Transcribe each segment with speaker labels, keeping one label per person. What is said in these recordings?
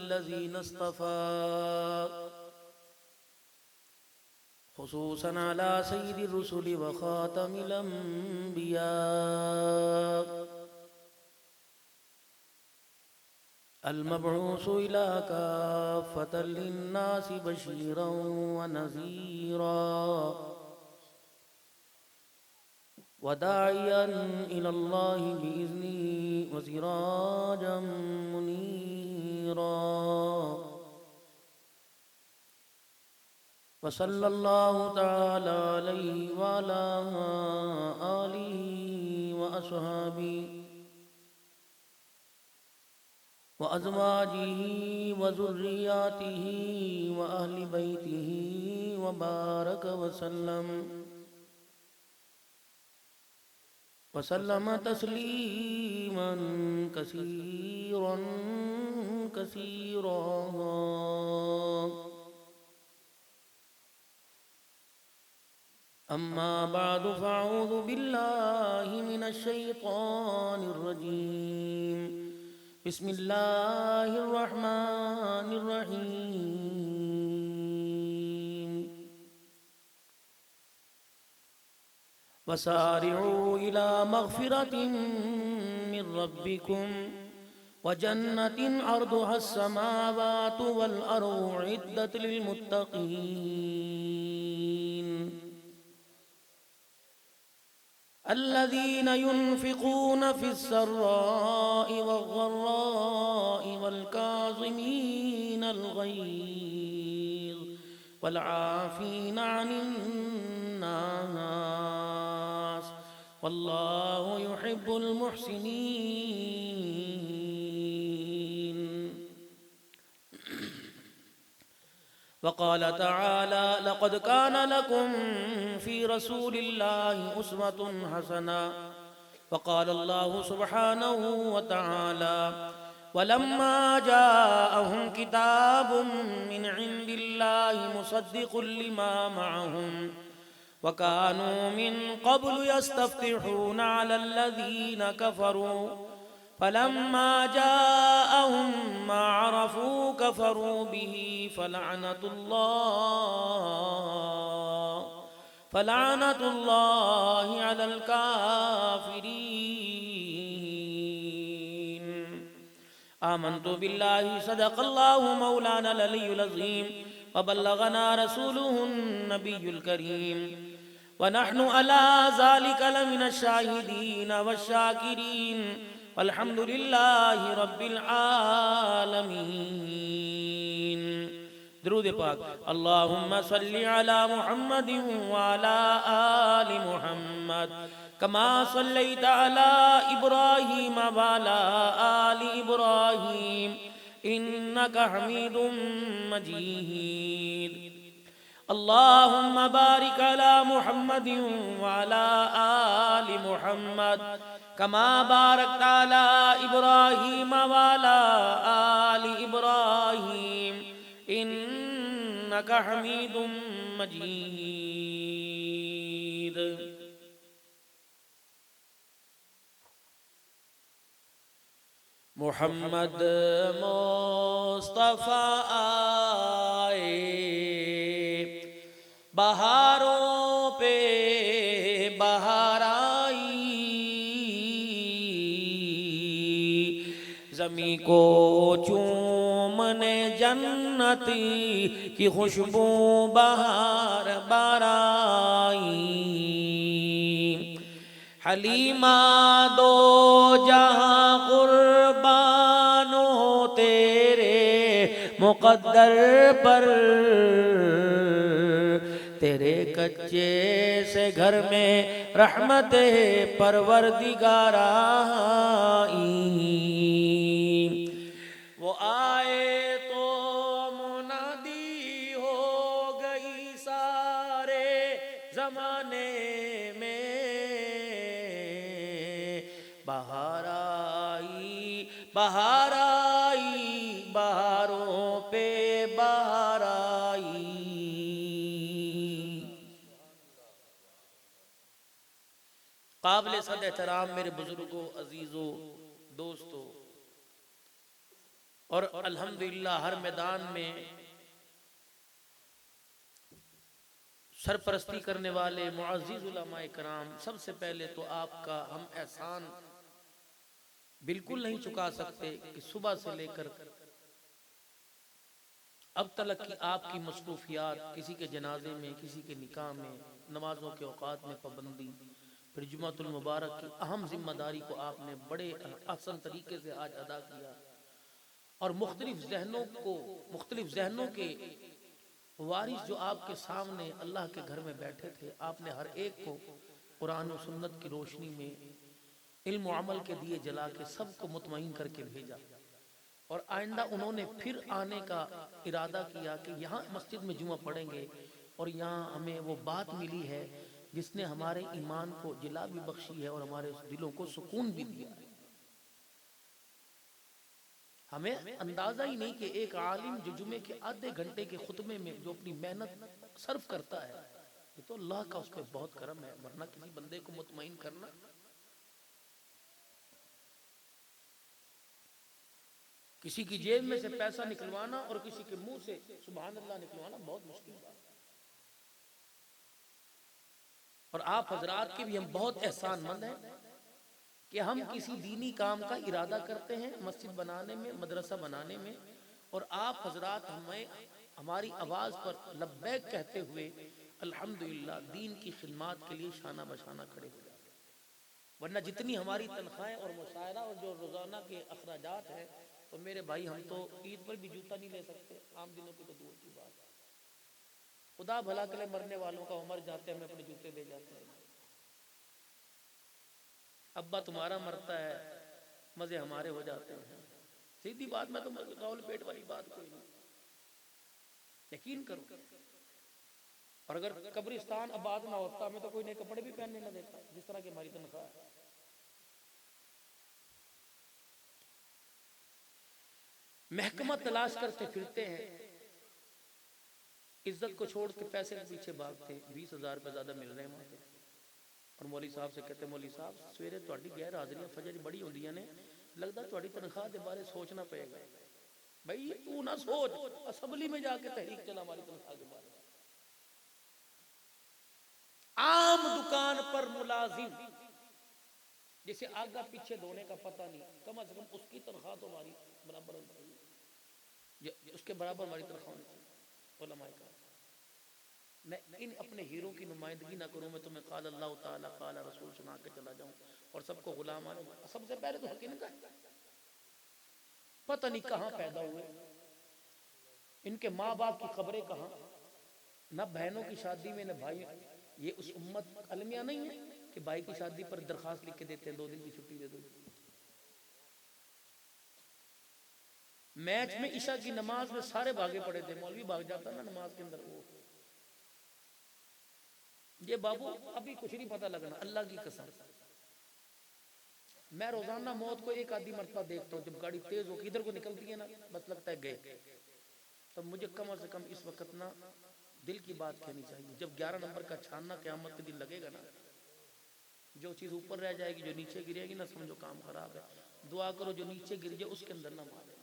Speaker 1: इबादिल्लज़ीना इस्तफ़ा खुसूसन अला सय्यिदिर रुसुलि व खातमिल अंबिया अल मबऊसु इला काफ़्फ़तल लिन्नासि बशीरन व नज़ीरा व दाइयन इलल्लाहि बिइज़्निहि व सिराजम मुनीरा व सल्लल्लाहु तआला अलैहि व अला आलिहि व अस्हाबिहि व अज़वाजिही व ज़ुर्रिय्यातिही व अहलि बैतिही व बारक वसल्लम तस्लीमन कसीरन कसीरा। अम्मा बअदु फ़अऊज़ु बिल्लाहि मिनश शैतानिर रजीम। बिस्मिल्लाहिर रहमानिर रहीम। वसारिऊ इला मग़फ़िरतिन मिन रब्बिकुम व जन्नतिन अर्दुहस समावातु वल अर्दु उइद्दत लिल मुत्तक़ीन अल्लज़ीना युनफ़िक़ूना फ़िस्सर्राइ वज़्ज़र्राइ वल्काज़िमीनल ग़ैज़ वल्आफ़ीना अनिन्नास वल्लाहु युहिब्बुल मुहसिनीन। वक़ाल तआला लक़द कान लकुम फ़ी रसूलिल्लाहि उस्वतुन हसना। वक़ाल अल्लाहु सुब्हानहु व तआला वलम्मा जाअहुम किताबुम मिन इंदिल्लाहि मुसद्दिक़ुल लिमा मअहुम व कानू मिन क़ब्लु यस्तफ़्तिहूना अलल्लज़ीना कफ़रू फलम्मा जाअहुम मा अरफ़ू कफ़रू बिही फ़लअनतुल्लाहि अलल काफ़िरीन। आमन्तु बिल्लाहि सदक़ल्लाहु मौलानल अलियुल अज़ीम व बल्लगना रसूलुहुन नबियुल करीम व नहनु अला ज़ालिका लमिनश शाहिदीन वश्शाकिरीन वल्हम्दुलिल्लाहि रब्बिल आलमीन। दुरूद पाक। अल्लाहुम्मा सल्लि अला मुहम्मदिन व अला आलि मुहम्मद कमा सल्लैता अला इब्राहीम व अला आलि इब्राहीम इन्नका हमीदुम मजीद। अल्लाहुम्मा बारिक अला मुहम्मदिन व अला आलि मुहम्मद कमा बारकता अला इब्राहीम व अला आलि इब्राहीम इन्नका हमीदुम मजीद। मुहम्मद मुस्तफ़ा आए बहारों पे बहार आई, ज़मी को चूमने जन्नती की खुशबू बहार बाराई। हलीमा दो जहां कुर्बान हो तेरे मुक़द्दर पर, तेरे कच्चे से घर में रहमत परवरदिगार आई। वो आए तो मुनादी हो गई सारे जमाने में, बहार आई बहार आई बहारों पे बहार आई। काबिल सद एहतराम मेरे बुजुर्गों, अजीजों, दोस्तों, और अल्हम्दुलिल्लाह हर मैदान में सरपरस्ती करने वाले मुअज़्ज़िज़ उलमा इकराम, सबसे पहले तो आपका हम एहसान बिल्कुल नहीं चुका सकते कि सुबह से लेकर अब तक की आपकी मसरूफियात, किसी के जनाजे में, किसी के निकाह में, नमाजों के औकात में पाबंदी, फिर जुमातुल मुबारक की अहम जिम्मेदारी को आपने बड़े आसान तरीके से आज अदा किया। और मुख्तलिफ जहनों के वारिस जो आपके सामने अल्लाह के घर में बैठे थे, आपने हर एक को कुरान और सुन्नत की रोशनी में इल्म और अमल के दिए जला के सबको मुतमईन करके भेजा। और आइंदा उन्होंने फिर आने का इरादा किया कि यहाँ मस्जिद में जुमा पढ़ेंगे, और यहाँ हमें वो बात मिली है जिसने हमारे ईमान को जिला भी बख्शी है और हमारे दिलों को सुकून भी दिया है। हमें अंदाजा ही नहीं कि एक आलिम जो जुमे के आधे घंटे के खुतबे में जो अपनी मेहनत सर्व करता है, ये तो अल्लाह का उस पर बहुत करम है। वरना किसी बंदे को मुतमईन करना, किसी की जेब में से पैसा निकलवाना और किसी के मुंह से सुभान अल्लाह निकलवाना बहुत मुश्किल बात है। और आप हजरात के भी हम बहुत एहसानमंद हैं कि हम किसी दीनी काम का इरादा करते हैं, मस्जिद बनाने में, मदरसा बनाने में, और आप हजरात हमें हमारी आवाज़ पर लब्बैक कहते हुए अल्हम्दुलिल्लाह दीन की खिदमत के लिए शाना बशाना खड़े हो जाते हैं। वरना जितनी हमारी तनख्वाहें और मुशायरा और जो रोज़ाना के अखराजात हैं, तो मेरे भाई हम तो ईद पर भी जूता नहीं ले सकते, आम दिनों की तो दूर की बात है। खुदा भला के लिए मरने वालों का उमर जाते हैं, हमें अपने जूते दे जाते हैं। अब्बा तुम्हारा मरता है, मजे हमारे हो जाते हैं। सीधी बात, मैं तो गाउल पेट वाली बात कोई नहीं, यकीन करो। और अगर कब्रिस्तान आबाद ना होता, हमें तो कोई नए कपड़े भी पहनने ना देता, जिस तरह की हमारी तनख्वाह है। महकमा तलाश करते फिरते हैं, इज्जत को छोड़ के पैसे के पीछे भागते हैं। 20,000 रुपये ज्यादा मिल रहे हैं वहां पे, और मौली साहब से कहते, मौली साहब सवेरे तुहाडी गैर हाजिरियां फजर बड़ी होंदियां ने, लगदा तुहाडी तनख्वाह के बारे सोचना पएगा। भाई तू ना सोच, असम्बली में जाके तहरीक चला हमारी तनख्वाह के बारे में। आम दुकान पर मुलाजिम जिसे आगा पीछे धोने का पता नहीं, कम से कम उसकी तनख्वाह तो हमारी बराबर होनी चाहिए, उसके बराबर हमारी तनख्वाह होनी चाहिए। उलमाए का मैं इन अपने हीरो की नुमाइंदगी ना करूं, मैं तुम्हें काल अल्लाह ताला काल रसूल सुना के चला जाऊं और सबको गुलाम आने। सबसे पहले तो हक इनका, पता नहीं कहां पैदा हुए, इनके माँ बाप की खबरें कहां, न बहनों की शादी में न भाई। ये उस उम्मत अलमिया नहीं है कि भाई की शादी पर दरखास्त लिख के देते हैं 2 दिन की छुट्टी दे दो। मैच में ईशा की नमाज में सारे भागे पड़े थे, मौलवी भाग जाता ना नमाज के अंदर। वो ये बाबू अभी कुछ नहीं पता लगना, अल्लाह की कसम। मैं रोजाना मौत को एक आधी मरतबा देखता हूँ, जब गाड़ी तेज होकर इधर को निकलती है ना, बस लगता है गए। तब मुझे कम से कम इस वक्त ना दिल की बात कहनी चाहिए। जब 11 नंबर का छानना क़यामत के दिन लगेगा ना, जो चीज ऊपर रह जाएगी, जो नीचे गिरेगी ना, समझो काम खराब है। दुआ करो जो नीचे गिर जाए उसके अंदर ना मारे।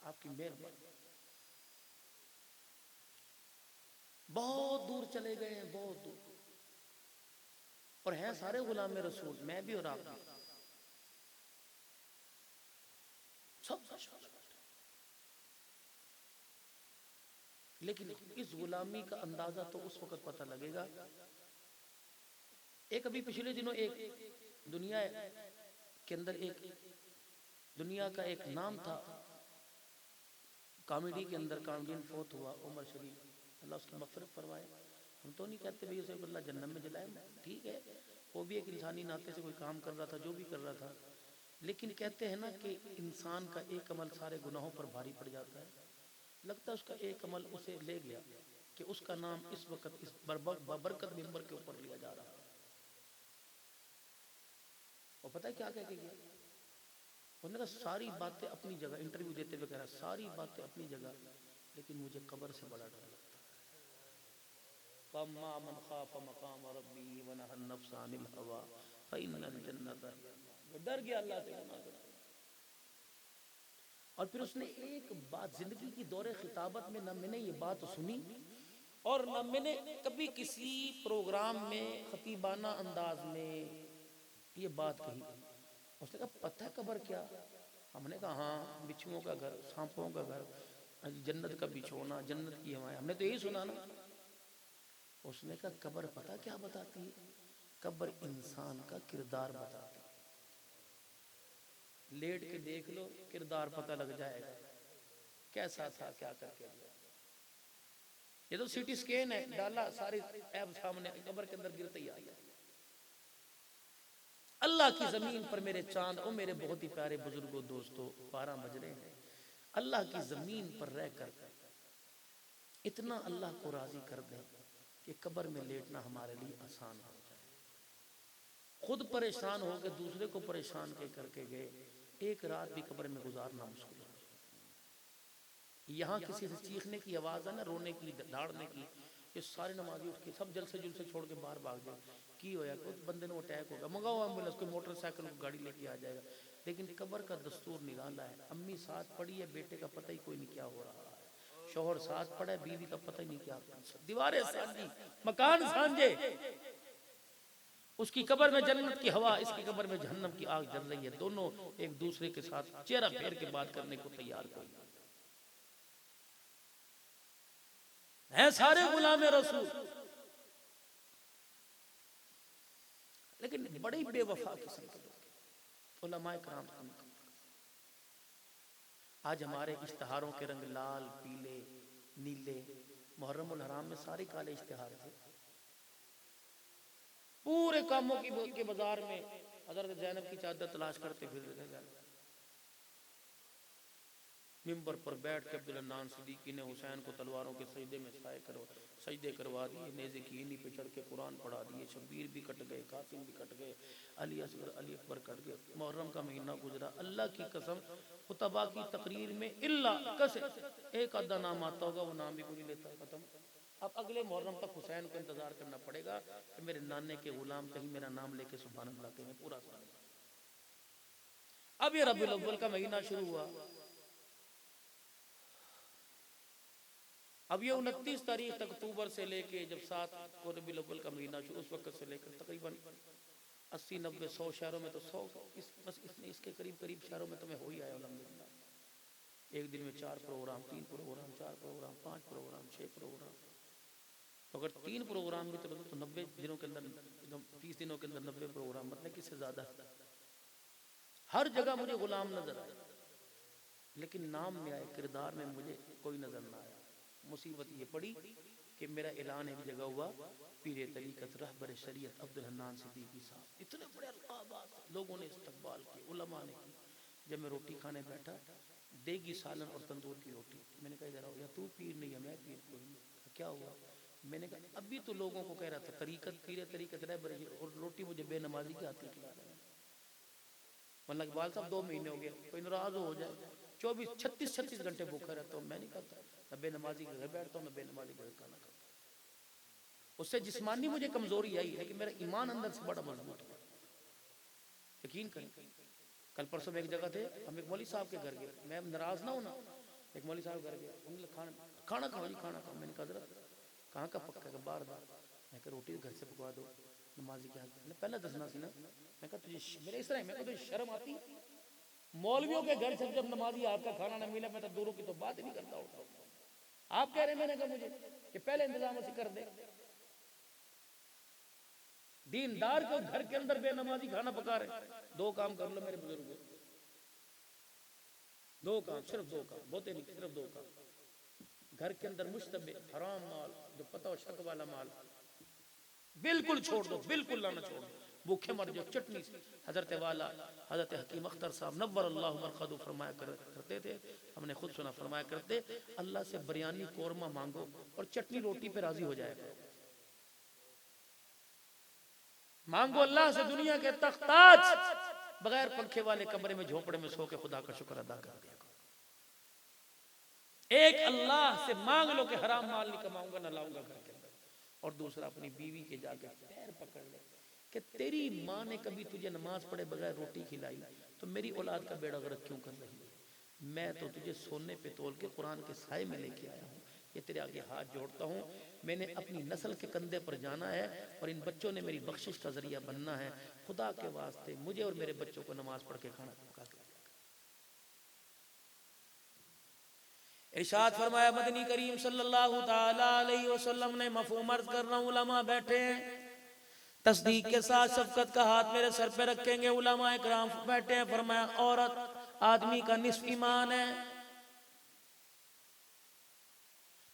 Speaker 1: आपकी मेहरबानी। बहुत दूर चले गए हैं, बहुत दूर, और हैं सारे गुलाम रसूल, मैं भी और आप भी, सब। लेकिन इस गुलामी का अंदाजा तो उस वक्त पता लगेगा। एक अभी पिछले दिनों एक दुनिया के अंदर एक दुनिया का एक नाम था कॉमेडी के अंदर, कॉमेडियन फोत हुआ, उमर शरीफ, अल्लाह उसकी मग़फ़िरत फरमाए। हम तो नहीं कहते भाई उसे अल्लाह जन्नत में जलाए, ठीक है, वो भी एक इंसानी नाते से कोई काम कर रहा था, जो भी कर रहा था। लेकिन कहते हैं ना कि इंसान का एक अमल सारे गुनाहों पर भारी पड़ जाता है। लगता है उसका एक अमल उसे ले गया कि उसका नाम इस वक्त इस बरकत मिंबर के ऊपर लिया जा रहा है। और पता है क्या कह के गया? उन्होंने कहा सारी बातें अपनी जगह, इंटरव्यू देते हुए कह रहा सारी बातें अपनी जगह, लेकिन मुझे कब्र से बड़ा डर लगता है। डर गया अल्लाह से गुनाह करने। और फिर उसने एक बात जिंदगी की दौरे खिताबत में न मैंने ये बात सुनी और न मैंने कभी किसी प्रोग्राम में खतीबाना अंदाज में ये बात कही। उसने कहा पता है कब्र क्या? हमने कहा हाँ, बिच्छुओं का घर, सांपों का घर, जन्नत का बिछोना, जन्नत की हवाएं, हमने तो यही सुना ना। उसने कहा कब्र पता क्या बताती है? कब्र इंसान का किरदार बताती है। लेट के देख लो, किरदार पता लग जाएगा कैसा था, क्या करके गया। ये तो सिटी स्कैन है, डाला सारी ऐप सामने, कब्र के अंदर गिरते ही आ गया। अल्लाह की जमीन पर मेरे चांद, ओ मेरे बहुत ही प्यारे बुजुर्गों दोस्तों, 12 बज रहे हैं। अल्लाह की जमीन पर रहकर इतना अल्लाह को राजी कर दे कि कब्र में लेटना हमारे लिए आसान हो जाए। खुद परेशान हो के दूसरे को परेशान के करके गए, एक रात भी कब्र में गुजारना मुश्किल हो जाए। यहाँ किसी से चीखने की आवाज है ना, रोने की, दहाड़ने की, ये सारे नमाजी उठ के सब जलसे जुलसे छोड़ के बाहर भाग जाए। की होया कुछ बंदे ने अटैक होगा, मंगाओ एम्बुलेंस, कोई मोटरसाइकिल को गाड़ी लेके आ जाएगा। लेकिन कब्र का दस्तूर निराला है। अम्मी साथ पड़ी है, बेटे का पता ही कोई नहीं क्या हो रहा है। शोहर साथ पड़ा है, बीवी का पता ही नहीं क्या। दीवारें सांझी, मकान सांझे। उसकी कब्र में जन्नत की हवा, इसकी कब्र में जहन्नम की आग जल रही है। दोनों एक दूसरे के साथ चेहरा फेर के बात करने को तैयार कोई है। सारे गुलाम रसूल, लेकिन बड़ी बेवफा किस्म के लोग उलमाए कराम। आज हमारे इश्तिहारों के रंग लाल, पीले, नीले। मुहर्रम उल हराम में सारे काले इश्तिहार थे। पूरे कामों के बाजार में हजरत ज़ैनब की चादर तलाश करते फिर रहे थे। मिंबर पर बैठ के अब्दुल्लाह सिद्दीकी ने हुसैन को तलवारों के सजदे में सजदे करवा दिए। नेज़े की ईंट पे चढ़ के कुरान पढ़ा दिए। शब्बीर भी कट गए, कासिम भी कट गए, अली असगर, अली अकबर कट गए। मुहर्रम का महीना गुजरा। अल्लाह की कसम, खुतबा की तकरीर में इल्ला कसे एक आधा नाम आता होगा, वो नाम भी कोई नहीं लेता। खत्म। अब अगले मुहर्रम तक हुसैन को इंतजार करना पड़ेगा कि मेरे नाने के गुलाम कहीं मेरा नाम लेके सुभान अल्लाह कहें पूरा साल। अब ये रबीउल अव्वल का महीना शुरू हुआ। अब ये 29 तारीख तक, अक्टूबर से लेके जब 7 को रबीउल अव्वल का महीना शुरू, उस वक्त से लेकर तकरीबन 80, 90, 100 शहरों में तो 100 बस इसके करीब करीब शहरों में तो मैं हो ही आया अल्हम्दुलिल्लाह। एक दिन में 4 programme, 3 programme, 4 programme, 5 programme, 6 programme. तो अगर 3 प्रोग्राम भी तो 90 दिनों के अंदर, 30 दिनों के अंदर 90 प्रोग्राम, मतलब किससे ज्यादा। हर जगह मुझे गुलाम नजर आए, लेकिन नाम में आए, किरदार में मुझे कोई नजर ना आया। मुसीबत ये पड़ी कि मेरा ऐलान एक जगह हुआ, पीरे तरीकत रहबर शरीयत अब्दुल हन्नान सिद्दीकी साहब। इतने बड़े अल्फाज लोगों ने इस्तकबाल किए, उलमा ने की। जब मैं रोटी खाने बैठा, देगी सालन और तंदूर की रोटी। मैंने कहा इधर आओ, या तू पीर नहीं है, मैं पीर कोई नहीं। क्या हुआ? मैंने कहा अभी तो लोगों को कह रहा था तरीकत पीरे तरीकत रहबर, और रोटी मुझे बेनमाजी के हाथ खिला रहे हैं। मतलब इकबाल साहब 2 महीने हो गए, कोई नाराज हो जाए, 24, 36 घंटे भूखा रहता हूँ। मैं नहीं खाता, मैं बेनमाजी के घर बैठता हूँ, मैं बेनमाजी के घर खाना खाता हूँ। उससे जिस्मानी मुझे कमजोरी आई, लेकिन मेरा ईमान अंदर से बड़ा मजबूत है। यकीन करें, कल परसों में एक जगह थे, हम एक मौली साहब के घर गए। मैं नाराज ना होना, एक मौली साहब घर गया, उन्होंने खाना खाओ जी, खाना खाओ। मैंने कहा कहाँ का पक्का? बार बार। मैं कहा रोटी घर से पकवा दो, नमाजी के हाथ में पहले दसना सी ना। मैं कहा तुझे मेरे इस तरह, मैं कहा तुझे शर्म आती? मौलवियों के घर से जब नमाजी आपका खाना ना मिला, मैं तो दूरों की तो बात ही नहीं करता हूँ। आप कह रहे हैं, मैंने कहा मुझे कि पहले इंतजाम ऐसे कर दे। दीनदार को घर के अंदर बेनमाजी खाना पका रहे। 2 काम कर लो मेरे बुजुर्गों, 2 काम, सिर्फ 2 काम, बहुते नहीं, सिर्फ 2 काम। घर के अंदर मुश्तबे हराम माल, जो पता हो शक वाला माल, बिल्कुल छोड़ दो, बिल्कुल लाना छोड़ दो। भूखे मर जाओ चटनी से। हजरत वाला हजरत हकीम अख्तर साहब नव्वर अल्लाह मरकदू फरमाया करते थे, हमने खुद सुना, फरमाया करते, अल्लाह से बिरयानी कोरमा मांगो और चटनी रोटी पे राजी हो जाएगा। मांगो अल्लाह से दुनिया के तख्ताज, बगैर पंखे वाले कमरे में झोपड़े में सो के खुदा का शुक्र अदा कर दिया। एक अल्लाह से मांग लो कि हराम माल नहीं कमाऊंगा, ना लाऊंगा घर के अंदर। और दूसरा अपनी बीवी के जाके पैर पकड़ ले कि तेरी माँ ने कभी तुझे नमाज पढ़े बगैर रोटी खिलाई, तो मेरी औलाद का बेड़ा गर्क क्यों कर रही है? मैं तो तुझे सोने पे तोल के कुरान के साए में लेके आया हूँ। ये तेरे आगे हाथ जोड़ता हूँ, मैंने अपनी नस्ल के कंधे पर जाना है और इन बच्चों ने मेरी बख्शिश का जरिया बनना है। खुदा के वास्ते मुझे और मेरे बच्चों को नमाज पढ़ के खाना पका के दिया। इरशाद फरमाया मदनी करीम सल्लल्लाहु ताला अलैहि वसल्लम ने, मफहूम अर्ज कर रहा हूँ, उलमा बैठे हैं, तस्दीक के साथ शफकत का हाथ मेरे सर पे रखेंगे। उलमा इकराम बैठे हैं। फरमाया औरत आदमी का निस्फ ईमान है।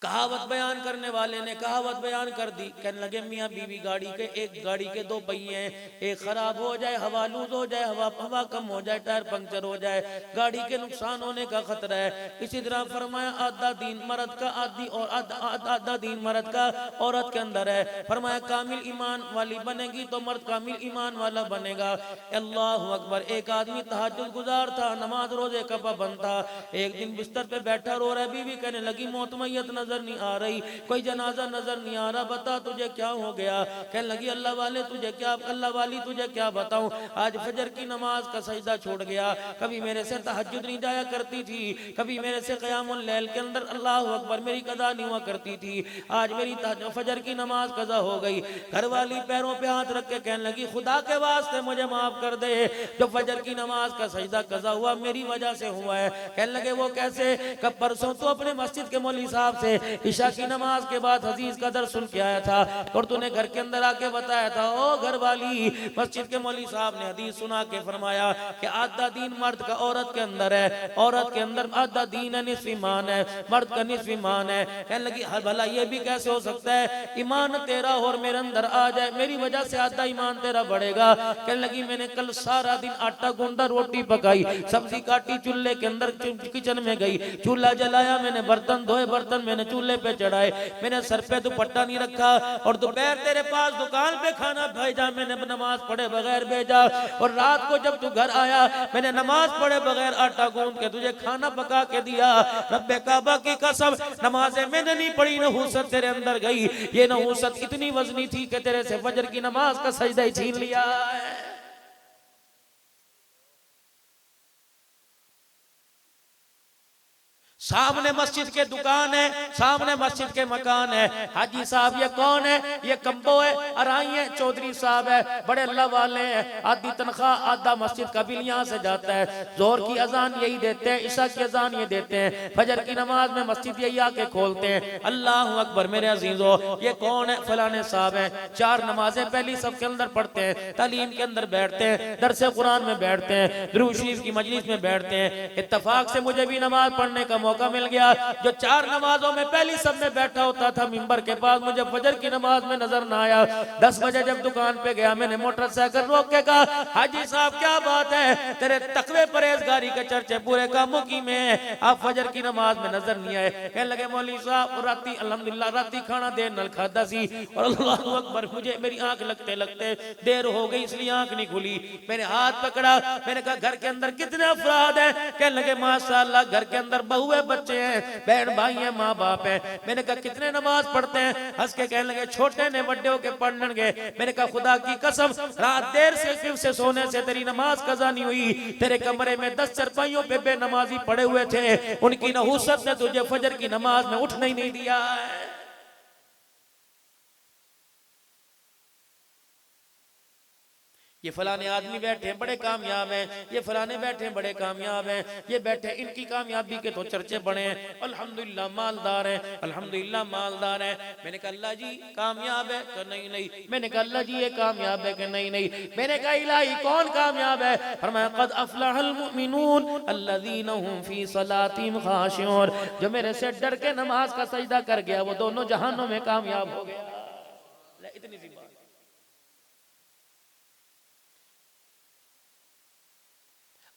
Speaker 1: कहावत बयान करने वाले ने कहावत बयान कर दी, कहने लगे मियाँ बीवी गाड़ी के, एक गाड़ी के दो पहिए हैं, एक खराब हो जाए, हवा लूज हो जाए, हवा कम हो जाए, टायर पंक्चर हो जाए, गाड़ी के नुकसान होने का खतरा है। इसी तरह फरमाया आधा दीन मर्द का आदि और आधा दीन मर्द का औरत के अंदर है। फरमाया कामिल ईमान वाली बनेगी तो मर्द कामिल ईमान वाला बनेगा। अल्लाह अकबर। एक आदमी तहज्जुद गुजार था, नमाज रोजे का पाबंद था। एक दिन बिस्तर पे बैठा रो रहा है, बीवी कहने लगी मौत मैयत नजर नहीं आ रही, कोई जनाजा नजर नहीं आ रहा, बता तुझे क्या हो गया? कहने लगी अल्लाह वाली तुझे क्या बताऊं, आज फजर की नमाज का सजदा छोड़ गया। कभी मेरे से तहज्जुद नहीं जाया करती थी, कभी मेरे से क़यामुल लैल के अंदर अल्लाह अकबर मेरी कदा नहीं हुआ करती थी, आज मेरी फजर की नमाज कज़ा हो गई। घरवाली पैरों पे हाथ रख के कहने लगी खुदा के वास्ते मुझे माफ कर दे, जो फजर की नमाज का सजदा कज़ा हुआ मेरी वजह से हुआ है। कहने लगे वो कैसे? कब परसों तो अपने मस्जिद के मौलवी साहब से ईशा की नमाज के बाद हदीस का दर्स सुन के आया था और तूने घर के अंदर आके बताया था, ओ घर वाली, मस्जिद के मौलवी साहब ने हदीस सुना के फरमाया कि आधा दीन मर्द का औरत के अंदर है, औरत के अंदर आधा दीन है, निस्फ ईमान है, मर्द का निस्फ ईमान है। कहने लगी भला ये भी कैसे हो सकता है? ईमान तेरा और मेरे अंदर आ जाए, मेरी वजह से आधा ईमान तेरा बढ़ेगा। कहने लगी मैंने कल सारा दिन आटा गूंदा, रोटी पकाई, सब्जी काटी, चूल्हे के अंदर किचन में गई, चूल्हा जलाया, मैंने बर्तन धोए, बर्तन मैंने चूल्हे पे चढ़ाए, मैंने सर पे दुपट्टा नहीं रखा और दोपहर तेरे पास दुकान पे खाना भेजा, मैंने नमाज पढ़े बगैर भेजा, और रात को जब तू घर आया मैंने नमाज पढ़े बगैर आटा गूंद के तुझे खाना पका के दिया। रब्बे काबा की कसम नमाजें मैंने नहीं पढ़ी, नहूसत तेरे अंदर गई। ये नहूसत इतनी वजनी थी कि तेरे से फजर की नमाज का सजदा ही छीन लिया। सामने मस्जिद के दुकान है, सामने मस्जिद के मकान है। हाजी साहब ये कौन है? ये कम्बो है, अराई है, चौधरी साहब है, बड़े अल्लाह वाले हैं, आधी तनख्वाह आधा मस्जिद का बिल यहाँ से जाता है। जोर की अजान यही देते हैं, ईशा की अजान ये देते हैं, फजर की नमाज में मस्जिद यही आके खोलते हैं। अल्लाह अकबर। मेरे अजीजों ये कौन है? फलाने साहब है, 4 नमाजें पहली सब के अंदर पढ़ते हैं, तालीम के अंदर बैठते हैं, दरसे कुरान में बैठते हैं, दुरूद शरीफ की मजलिस में बैठते हैं। इत्तफाक से मुझे भी नमाज पढ़ने का मौका मिल गया। जो 4 नमाजों में पहली सब में बैठा होता था मिंबर के पास, मुझे फजर की नमाज में नजर ना आया। 10 बजे जब दुकान पे गया, मैंने मोटरसाइकिल रोक के कहा हाजी साहब क्या बात है, तेरे तकवे परहेजगारी के चर्चे पूरे कामों की में, आप फजर की नमाज में नजर नहीं आए। कहने लगे मौलवी साहब राती अल्हम्दुलिल्लाह राती खाना देर नाल खादा सी और अल्लाहु अकबर मुझे मेरी आंख लगते लगते देर हो गई, इसलिए आंख नहीं खुली। मैंने हाथ पकड़ा, मैंने कहा घर के अंदर कितने अफराद हैं? कहने लगे माशाअल्लाह घर के अंदर बहुए बच्चे हैं, बहन भाई हैं, माँ बाप हैं। मैंने कहा कितने नमाज पढ़ते हैं? हंस के कहने लगे छोटे ने बड़े होके पढ़ने। मैंने कहा खुदा की कसम रात देर से सोने से तेरी नमाज कज़ा नहीं हुई। तेरे कमरे में 10 चरपाइयों पे बेनमाजी पड़े हुए थे, उनकी नहूसत ने तुझे फजर की नमाज में उठने ही नहीं दिया है। ये फलाने आदमी बैठे बड़े कामयाब हैं, ये फलाने बैठे बड़े कामयाब हैं, ये बैठे इनकी कामयाबी के तो चर्चे बने हैं, अल्हम्दुलिल्लाह मालदार हैं, अल्हम्दुलिल्लाह मालदार हैं। मैंने कहा अल्लाह जी कामयाब है? तो नहीं नहीं। मैंने कहा अल्लाह जी ये कामयाब है? कि नहीं नहीं। मैंने कहा इलाही कौन कामयाब है? फरमाया कद अफलहल मुमिनून अल्लज़ीना हुम फी सलातिहिम खाशिऊन, जो मेरे से डर के नमाज का सजदा कर गया वो दोनों जहानों में कामयाब हो गया। इतनी सी बात।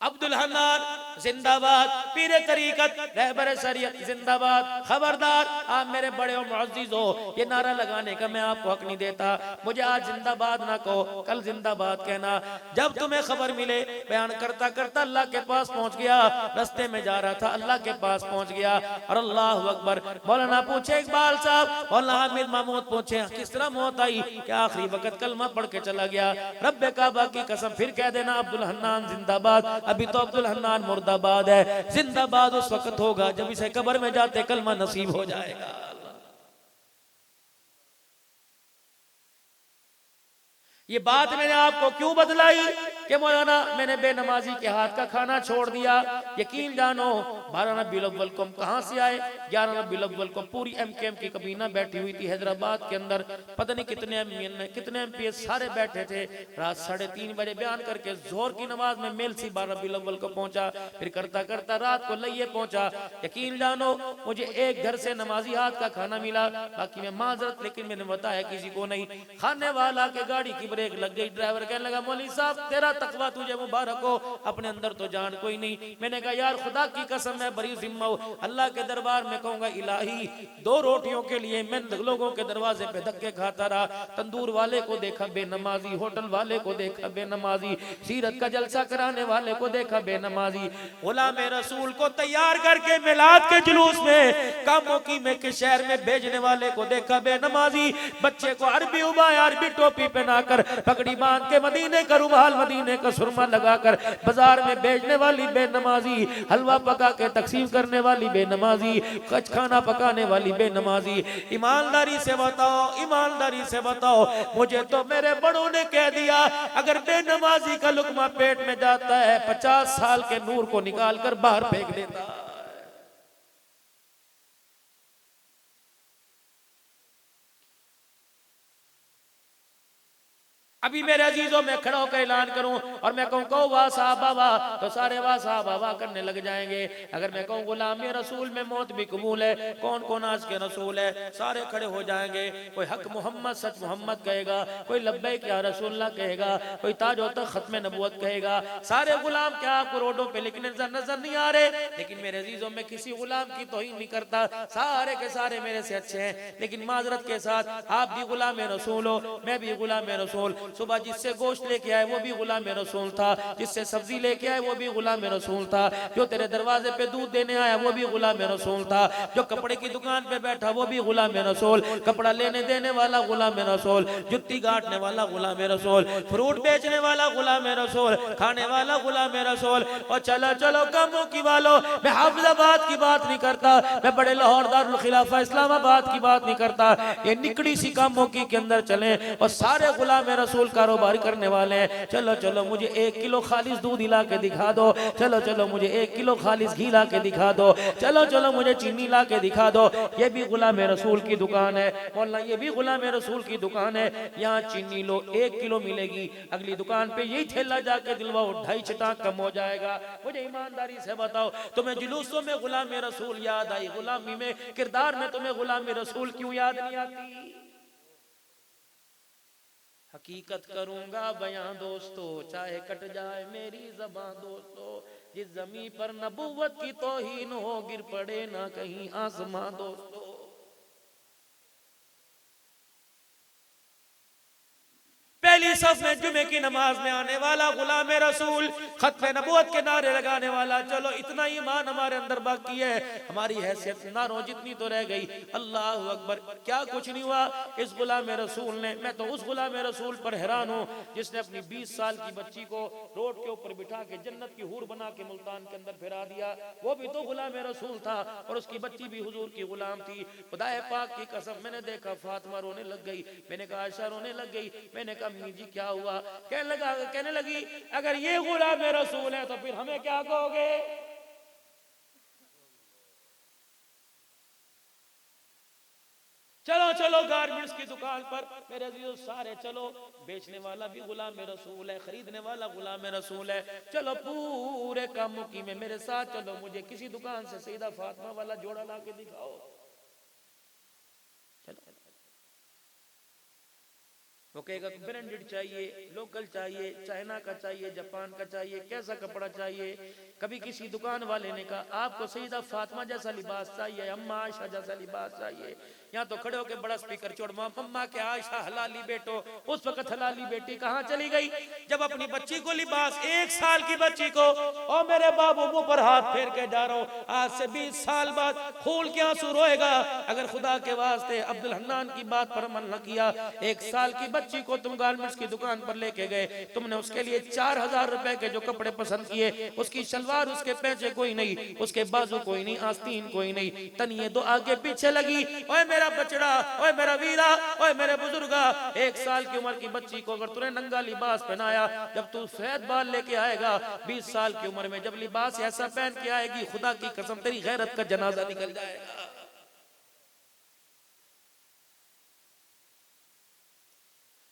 Speaker 1: अब्दुल हन्नान जिंदाबाद, पीर तरीकत रहबर शरीयत जिंदाबाद। खबरदार, आप मेरे बड़े हो मुअज़्ज़िज़ हो, ये नारा लगाने का मैं आपको हक नहीं देता। मुझे आज जिंदाबाद ना कहो, कल जिंदाबाद कहना। जब तुम्हें खबर मिले, बयान करता करता अल्लाह के पास पहुंच गया। रास्ते में जा रहा था, अल्लाह के पास पहुंच गया और अल्लाह अकबर। मौलाना पूछे इकबाल साहब, मौलाना हामिद महमूद पूछे किस तरह मौत आई? क्या आखिरी वक्त कलमा पढ़ के चला गया। रब्बे काबा की कसम, फिर कह देना अब्दुल हन्नान जिंदाबाद। अभी तो अब्दुल हन्नान मुर्दाबाद है। जिंदाबाद उस वक्त होगा जब इसे कब्र में जाते कलमा नसीब हो जाएगा। ये बात मैंने आपको क्यों बतलाई कि मौलाना मैंने बेनमाजी के हाथ का खाना छोड़ दिया। यकीन जानो 12 रबीउल अव्वल को हम कहां से आए। 11 रबीउल अव्वल को पूरी एमकेएम की कबीना बैठी हुई थी हैदराबाद के अंदर। पता नहीं कितने एमपी सारे बैठे थे। रात 3:30 बजे बयान करके जोहर की नमाज में मेल सी 12 रबीउल अव्वल को पहुंचा। फिर करता करता रात को लइये पहुंचा। यकीन जानो मुझे एक घर से नमाजी हाथ का खाना मिला, बाकी में माजरत, लेकिन मैंने बताया किसी को नहीं। खाने वाला के गाड़ी की ब्रेक लग गई। ड्राइवर कहने लगा मौलवी साहब तेरा तकवा तुझे मुबारक हो, अपने अंदर तो जान कोई नहीं। मैंने कहा यार खुदा की कसम मैं बड़ी जिम्मा हूं, अल्लाह के दरबार में कहूंगा इलाही 2 रोटियों के लिए मैं लोगों के दरवाजे पे धक्के खाता रहा। तंदूर वाले को देखा बेनमाजी, होटल वाले को देखा बेनमाजी, सीरत का जलसा कराने वाले को देखा बेनमाजी, गुलाम रसूल को तैयार करके मिलाद के जुलूस में कामोकी में के शहर में भेजने वाले को देखा बेनमाजी, बच्चे को अरबी उबाया, अरबी टोपी पहनाकर पगड़ी बांध के मदीने का रुमाल, मदीने का सुरमा लगाकर बाजार में बेचने वाली बेनमाजी, हलवा पका के तकसीम करने वाली बेनमाजी, कच खाना पकाने वाली बेनमाजी। ईमानदारी से बताओ, ईमानदारी से बताओ, मुझे तो मेरे बड़ों ने कह दिया अगर बेनमाजी का लुकमा पेट में जाता है 50 साल के नूर को निकाल कर बाहर फेंक देता। अभी मेरे अजीजों में खड़ा होकर ऐलान करूं और मैं कहूं कहो वाह साहबा वाह, तो सारे वाह साहबा वाह करने लग जाएंगे। अगर मैं कहूं गुलाम रसूल में मौत भी कबूल है, कौन कौन आज के रसूल है, सारे खड़े हो जाएंगे। कोई हक मोहम्मद सच मोहम्मद कहेगा, कोई लब्बैक या रसूलुल्लाह कहेगा, कोई ताज होता खत्म नबूवत कहेगा। सारे गुलाम क्या आपको रोडों पे लिखने नजर नहीं आ रहे? लेकिन मेरे अजीजों में किसी गुलाम की तौहीन नहीं करता, सारे के सारे मेरे से अच्छे हैं। लेकिन माजरत के साथ आप भी गुलाम रसूल हो, मैं भी गुलाम रसूल। सुबह जिससे गोश्त लेके आए वो भी गुलाम रसूल था, जिससे सब्जी लेके आए वो भी गुलाम रसूल था, जो तेरे दरवाजे पे दूध देने आया वो भी गुलाम रसूल था, जो कपड़े की दुकान पे बैठा वो भी गुलाम रसूल, कपड़ा लेने देने वाला गुलाम रसूल, जुत्ती गांठने वाला गुलाम रसूल, फ्रूट बेचने वाला गुलाम रसूल, खाने वाला गुलाम रसूल। और चलो चलो कामों की वालों, मैं हाफिजाबाद की बात नहीं करता, मैं बड़े लाहौर दारुल खिलाफा इस्लामाबाद की बात नहीं करता। ये निकड़ी सी कामों की के अंदर चले और सारे गुलाम रसूल कारोबार करने वाले हैं। चलो चलो मुझे 1 किलो खालिस दूध ला के दिखा दो, चलो चलो मुझे 1 किलो खालिस घी ला के दिखा दो, चलो चलो मुझे चीनी ला के दिखा दो। ये भी गुलाम रसूल की दुकान है मौलाना, ये भी गुलाम रसूल की दुकान है। यहाँ चीनी लो 1 किलो मिलेगी, अगली दुकान पे यही ठेला जाके दिलवाओ 2.5 चटाक कम हो जाएगा। मुझे ईमानदारी से बताओ तुम्हें जुलूसों में गुलाम रसूल याद आई, गुलामी में किरदार में तुम्हें गुलाम रसूल क्यों याद नहीं आती? हकीकत करूंगा बयां दोस्तों, चाहे कट जाए मेरी ज़बां दोस्तों, जिस ज़मीं पर नबूवत की तौहीन हो गिर पड़े ना कहीं आसमां दोस्तों। पहली सफ में जुमे की नमाज में आने वाला गुलाम रसूल, खत्म नबूवत के नारे लगाने वाला। चलो इतना ईमान हमारे अंदर बाकी है, हमारी हैसियत नारों जितनी तो रह गई। अल्लाह अकबर, क्या कुछ नहीं हुआ इस गुलाम रसूल ने। मैं तो उस गुलाम रसूल पर हैरान हूँ जिसने अपनी 20 साल की बच्ची को रोड के ऊपर बिठा के जन्नत की हूर बना के मुल्तान के अंदर फिरा दिया। वो भी तो गुलाम रसूल था और उसकी बच्ची भी हुजूर की गुलाम थी। खुदाए पाक की कसम, मैंने देखा फातिमा रोने लग गई, मैंने कहा आयशा रोने लग गई, मैंने कहा जी क्या हुआ? कहने लगी अगर ये गुलाम रसूल है तो फिर हमें क्या कहोगे? चलो चलो गारमेंट्स की दुकान पर मेरे अजीजों सारे चलो, बेचने वाला भी गुलाम रसूल है, खरीदने वाला गुलाम रसूल है। चलो पूरे कामों की में मेरे साथ चलो, मुझे किसी दुकान से सईदा फातिमा वाला जोड़ा ला के दिखाओ। चलो वो कहेगा ब्रांडेड चाहिए, लोकल चाहिए, चाइना का चाहिए, जापान का चाहिए, कैसा कपड़ा चाहिए? कभी किसी दुकान वाले ने कहा आपको सईदा फातिमा जैसा लिबास चाहिए, अम्मा आयशा जैसा लिबास चाहिए, यहाँ तो खड़े होकर बड़ा स्पीकर छोड़ मम्मा के आयशा हलाली बेटो। उस वक्त हलाली बेटी कहाँ चली गई जब अपनी बच्ची को लिबास, 1 साल की बच्ची को, और मेरे बाबू मुंह पर हाथ फेर के जा रहा हूं, आज से 20 साल बाद खून के आंसू रोएगा अगर खुदा के वास्ते अब्दुल हन्नान की बात पर अमल न किया। 1 साल की बच्ची को तुम गारमेंट्स की दुकान पर लेके गए, तुमने उसके लिए 4000 रुपए के जो कपड़े पसंद किए, उसकी शलवार, उसके पैचे कोई नहीं, उसके बाजू कोई नहीं, आस्तीन कोई नहीं, तनिए दो आगे पीछे लगी। ओए मेरा बचड़ा, ओए मेरा वीरा, ओए मेरे बुजुर्गा, 1 साल की उम्र की बच्ची को अगर तूने नंगा लिबास पहनाया, जब तू सफेद बाल लेके आएगा 20 साल की उम्र में, जब लिबास ऐसा पहन के आएगी, खुदा की कसम तेरी गैरत का जनाजा निकल जाएगा।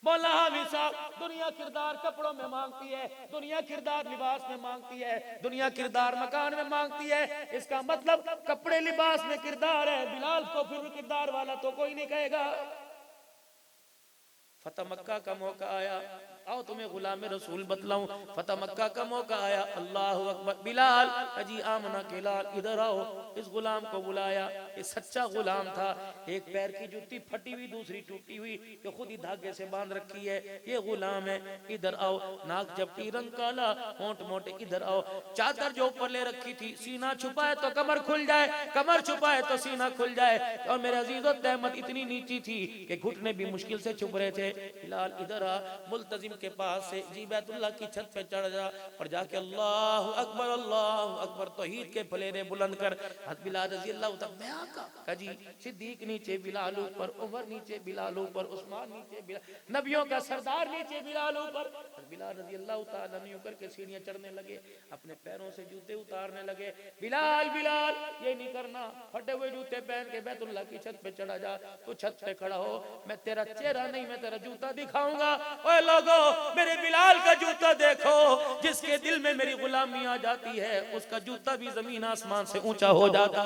Speaker 1: मौला हामिद साहब, दुनिया किरदार कपड़ों में मांगती है, दुनिया किरदार लिबास में मांगती है, दुनिया किरदार मकान में मांगती है, इसका मतलब कपड़े लिबास में किरदार है। बिलाल को फिर किरदार वाला तो कोई नहीं कहेगा। फतह मक्का का मौका आया, आओ तुम्हें गुलाम रसूल बतलाऊं। फतह मक्का का मौका आया, अल्लाह अकबर, बिलाल अजी आमना के लाल इधर आओ। इस गुलाम को बुलाया, ये सच्चा गुलाम था, एक पैर की जूती फटी हुई, दूसरी टूटी हुई, ये खुद ही धागे से बांध रखी है, ये गुलाम है, इधर आओ। नाक जबकि रंग काला, होंठ मोटे, इधर आओ। चादर जो ऊपर ले रखी थी, सीना छुपाए तो कमर खुल जाए, कमर छुपाए तो सीना खुल जाए, और मेरे अजीजों तहमत इतनी नीची थी कि घुटने भी मुश्किल से छुप रहे थे। बिलाल इधर आ, मुल्तजिम के पास से जी बैतुल्लाह की छत पे चढ़ जा और जाके अल्लाह अकबर तौहीद के फलेरे बुलंद कर। हज़रत बिलाल रज़ी अल्लाह मैं आका जी, सिद्दीक नीचे, बिलाल ऊपर, उमर नीचे, बिलाल ऊपर, उस्मान नीचे, बिलाल, नबियों का सरदार नीचे, बिलाल ऊपर। बिलाल रज़ी अल्लाह तआला अन्हु करके सीढ़ियां चढ़ने लगे, अपने पैरों से जूते उतारने लगे। बिलाल बिलाल ये नहीं करना, फटे हुए जूते पहन के बैतुल्लाह की छत पे चढ़ा जा, तू छत पे खड़ा हो, मैं तेरा चेहरा नहीं, मैं तेरा जूता दिखाऊंगा। ओए लोगो, मेरे बिलाल का जूता देखो, जिसके दिल में मेरी गुलामी आ जाती है, उसका जूता भी जमीन आसमान से ऊंचा हो जाता।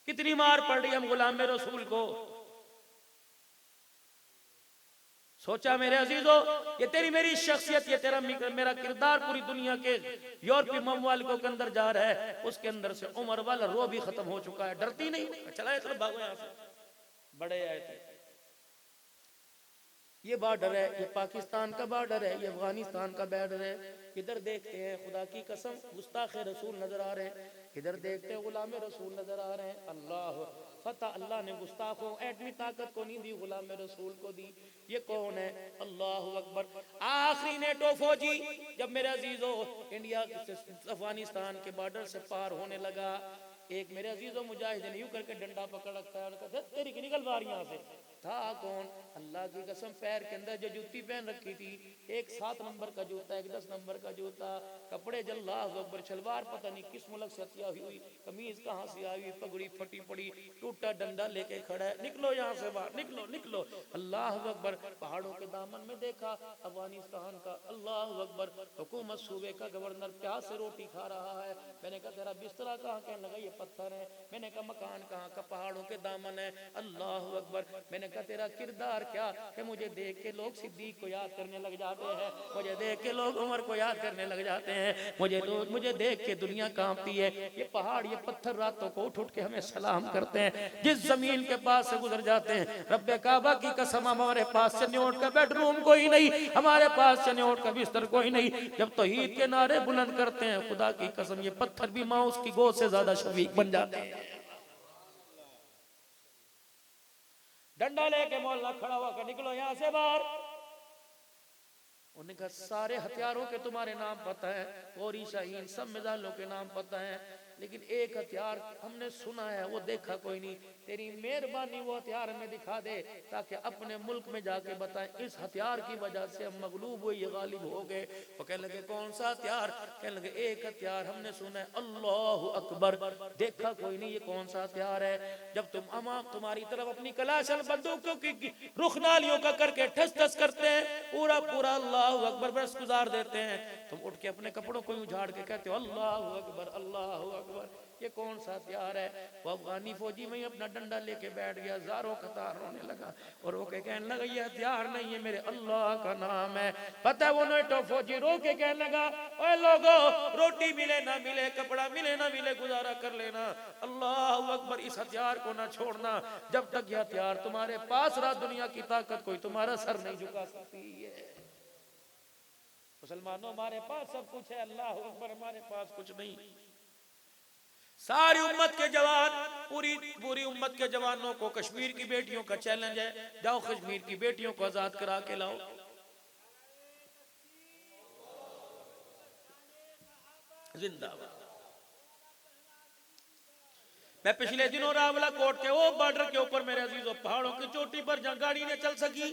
Speaker 1: कितनी मार पड़ रही हम गुलाम रसूल को। सोचा मेरे अजीजों, ये तेरी मेरी शख्सियत, ये तेरा मेरा किरदार पूरी दुनिया के यूरोपीय ममवालिकों के अंदर जा रहा है, उसके अंदर से उमर वाला रो भी खत्म हो चुका है, डरती नहीं, चला चलो भागो यहाँ से। बड़े आए थे, ये बॉर्डर है, ये पाकिस्तान का बॉर्डर है, ये अफगानिस्तान का बॉर्डर है। इधर देखते हैं खुदा की कसम गुस्ताख रसूल नजर आ रहे हैं, इधर देखते हैं गुलाम रसूल नजर आ रहे हैं। अल्लाह फतह, अल्लाह ने गुस्ताखों एटमी ताकत को नहीं दी, गुलाम रसूल को दी। ये कौन है? अल्लाह अकबर। आखिरी नेटो फौजी जब मेरे अजीजों इंडिया अफगानिस्तान के बॉर्डर से पार होने लगा, एक मेरे अजीजों मुजाहिद ने यूं करके डंडा पकड़ रखा है, तेरी की निकल बाहर यहाँ से। था कौन? अल्लाह की कसम, पैर के अंदर जो जूती पहन रखी थी, एक 7 नंबर का जूता, एक 10 नंबर का जूता, कपड़े अल्लाह अकबर, शलवार पता नहीं किस मुल्क से हथिया हुई, कमीज कहाँ से आई हुई, पगड़ी फटी पड़ी, टूटा डंडा लेके खड़ा है, निकलो यहाँ से बाहर, निकलो निकलो। अल्लाह अकबर। पहाड़ों के दामन में देखा अफगानिस्तान का, अल्लाह अकबर, हुकूमत सूबे का गवर्नर प्याज से रोटी खा रहा है। मैंने कहा तेरा बिस्तरा कहाँ? कहने लगा ये पत्थर है। मैंने कहा मकान कहाँ का? पहाड़ों के दामन है। अल्लाह अकबर। मैंने कहा तेरा किरदार क्या कि मुझे देख के लोग सिद्दीक को याद करने लग जाते हैं, मुझे देख के लोग उमर को याद करने लग जाते हैं, मुझे देख के दुनिया कांपती है। ये पहाड़, ये पत्थर रातों को उठ उठ के हमें सलाम करते हैं। जिस जमीन के पास से गुजर जाते हैं, रब्बे काबा की कसम, हमारे पास चन्योट का बेडरूम कोई नहीं, हमारे पास चन्योट का बिस्तर कोई नहीं। जब तौहीद के नारे बुलंद करते हैं, खुदा की कसम, ये पत्थर भी माँ उसकी गोद से ज्यादा शफीक बन जाते हैं। डंडा लेके मौला खड़ा हुआ कर, निकलो यहाँ से बाहर। उन्होंने कहा सारे हथियारों के तुम्हारे नाम पता है, गोरी शाहीन सब मिसाइलों के नाम पता है, लेकिन एक हथियार हमने सुना है, वो देखा कोई नहीं। तेरी मेहरबानी वो हथियार हमें दिखा दे, ताकि अपने मुल्क में जाके बताएं इस हथियार की वजह से हम मगलूब हुए, ये गालिब हो गए। वो कहने लगे कौन सा हथियार? कहने लगे एक हथियार हमने सुना है, अल्लाह अकबर, देखा कोई नहीं, ये कौन सा हथियार है? जब तुम तुम्हारी तरफ अपनी कलाशन बंदूकों की रुखनालियों का करके ठस ठस करते हैं, पूरा पूरा अल्लाह अकबर बरस गुजार देते हैं, तुम उठ के अपने कपड़ों को उझाड़ के कहते हो अल्लाह अकबर अल्लाह अकबर। ये कौन सा हथियार है? वो अफगानी फौजी में अपना डंडा लेके बैठ गया, ज़ारों कतार रोने लगा और रो के कहने लगा ये हथियार नहीं है, मेरे अल्लाह का नाम है। पता है वो नेटो फौजी रो के कहने लगा ओए लोगो, रोटी मिले ना मिले, कपड़ा मिले ना मिले, गुजारा कर लेना, अल्लाह अकबर, इस हथियार को ना छोड़ना, जब तक ये हथियार तुम्हारे पास रहा दुनिया की ताकत कोई तुम्हारा सर नहीं झुका सकती है। मुसलमानों हमारे पास सब कुछ है, अल्लाह अकबर, हमारे पास कुछ नहीं। सारी उम्मत के जवान, पूरी उम्मत के जवानों को कश्मीर की बेटियों का चैलेंज है, जाओ कश्मीर की बेटियों को आजाद करा के लाओ। जिंदाबाद। मैं पिछले दिनों रावला कोट के वो बॉर्डर के ऊपर मेरे अजीजों पहाड़ों की चोटी पर जहां गाड़ी नहीं चल सकी,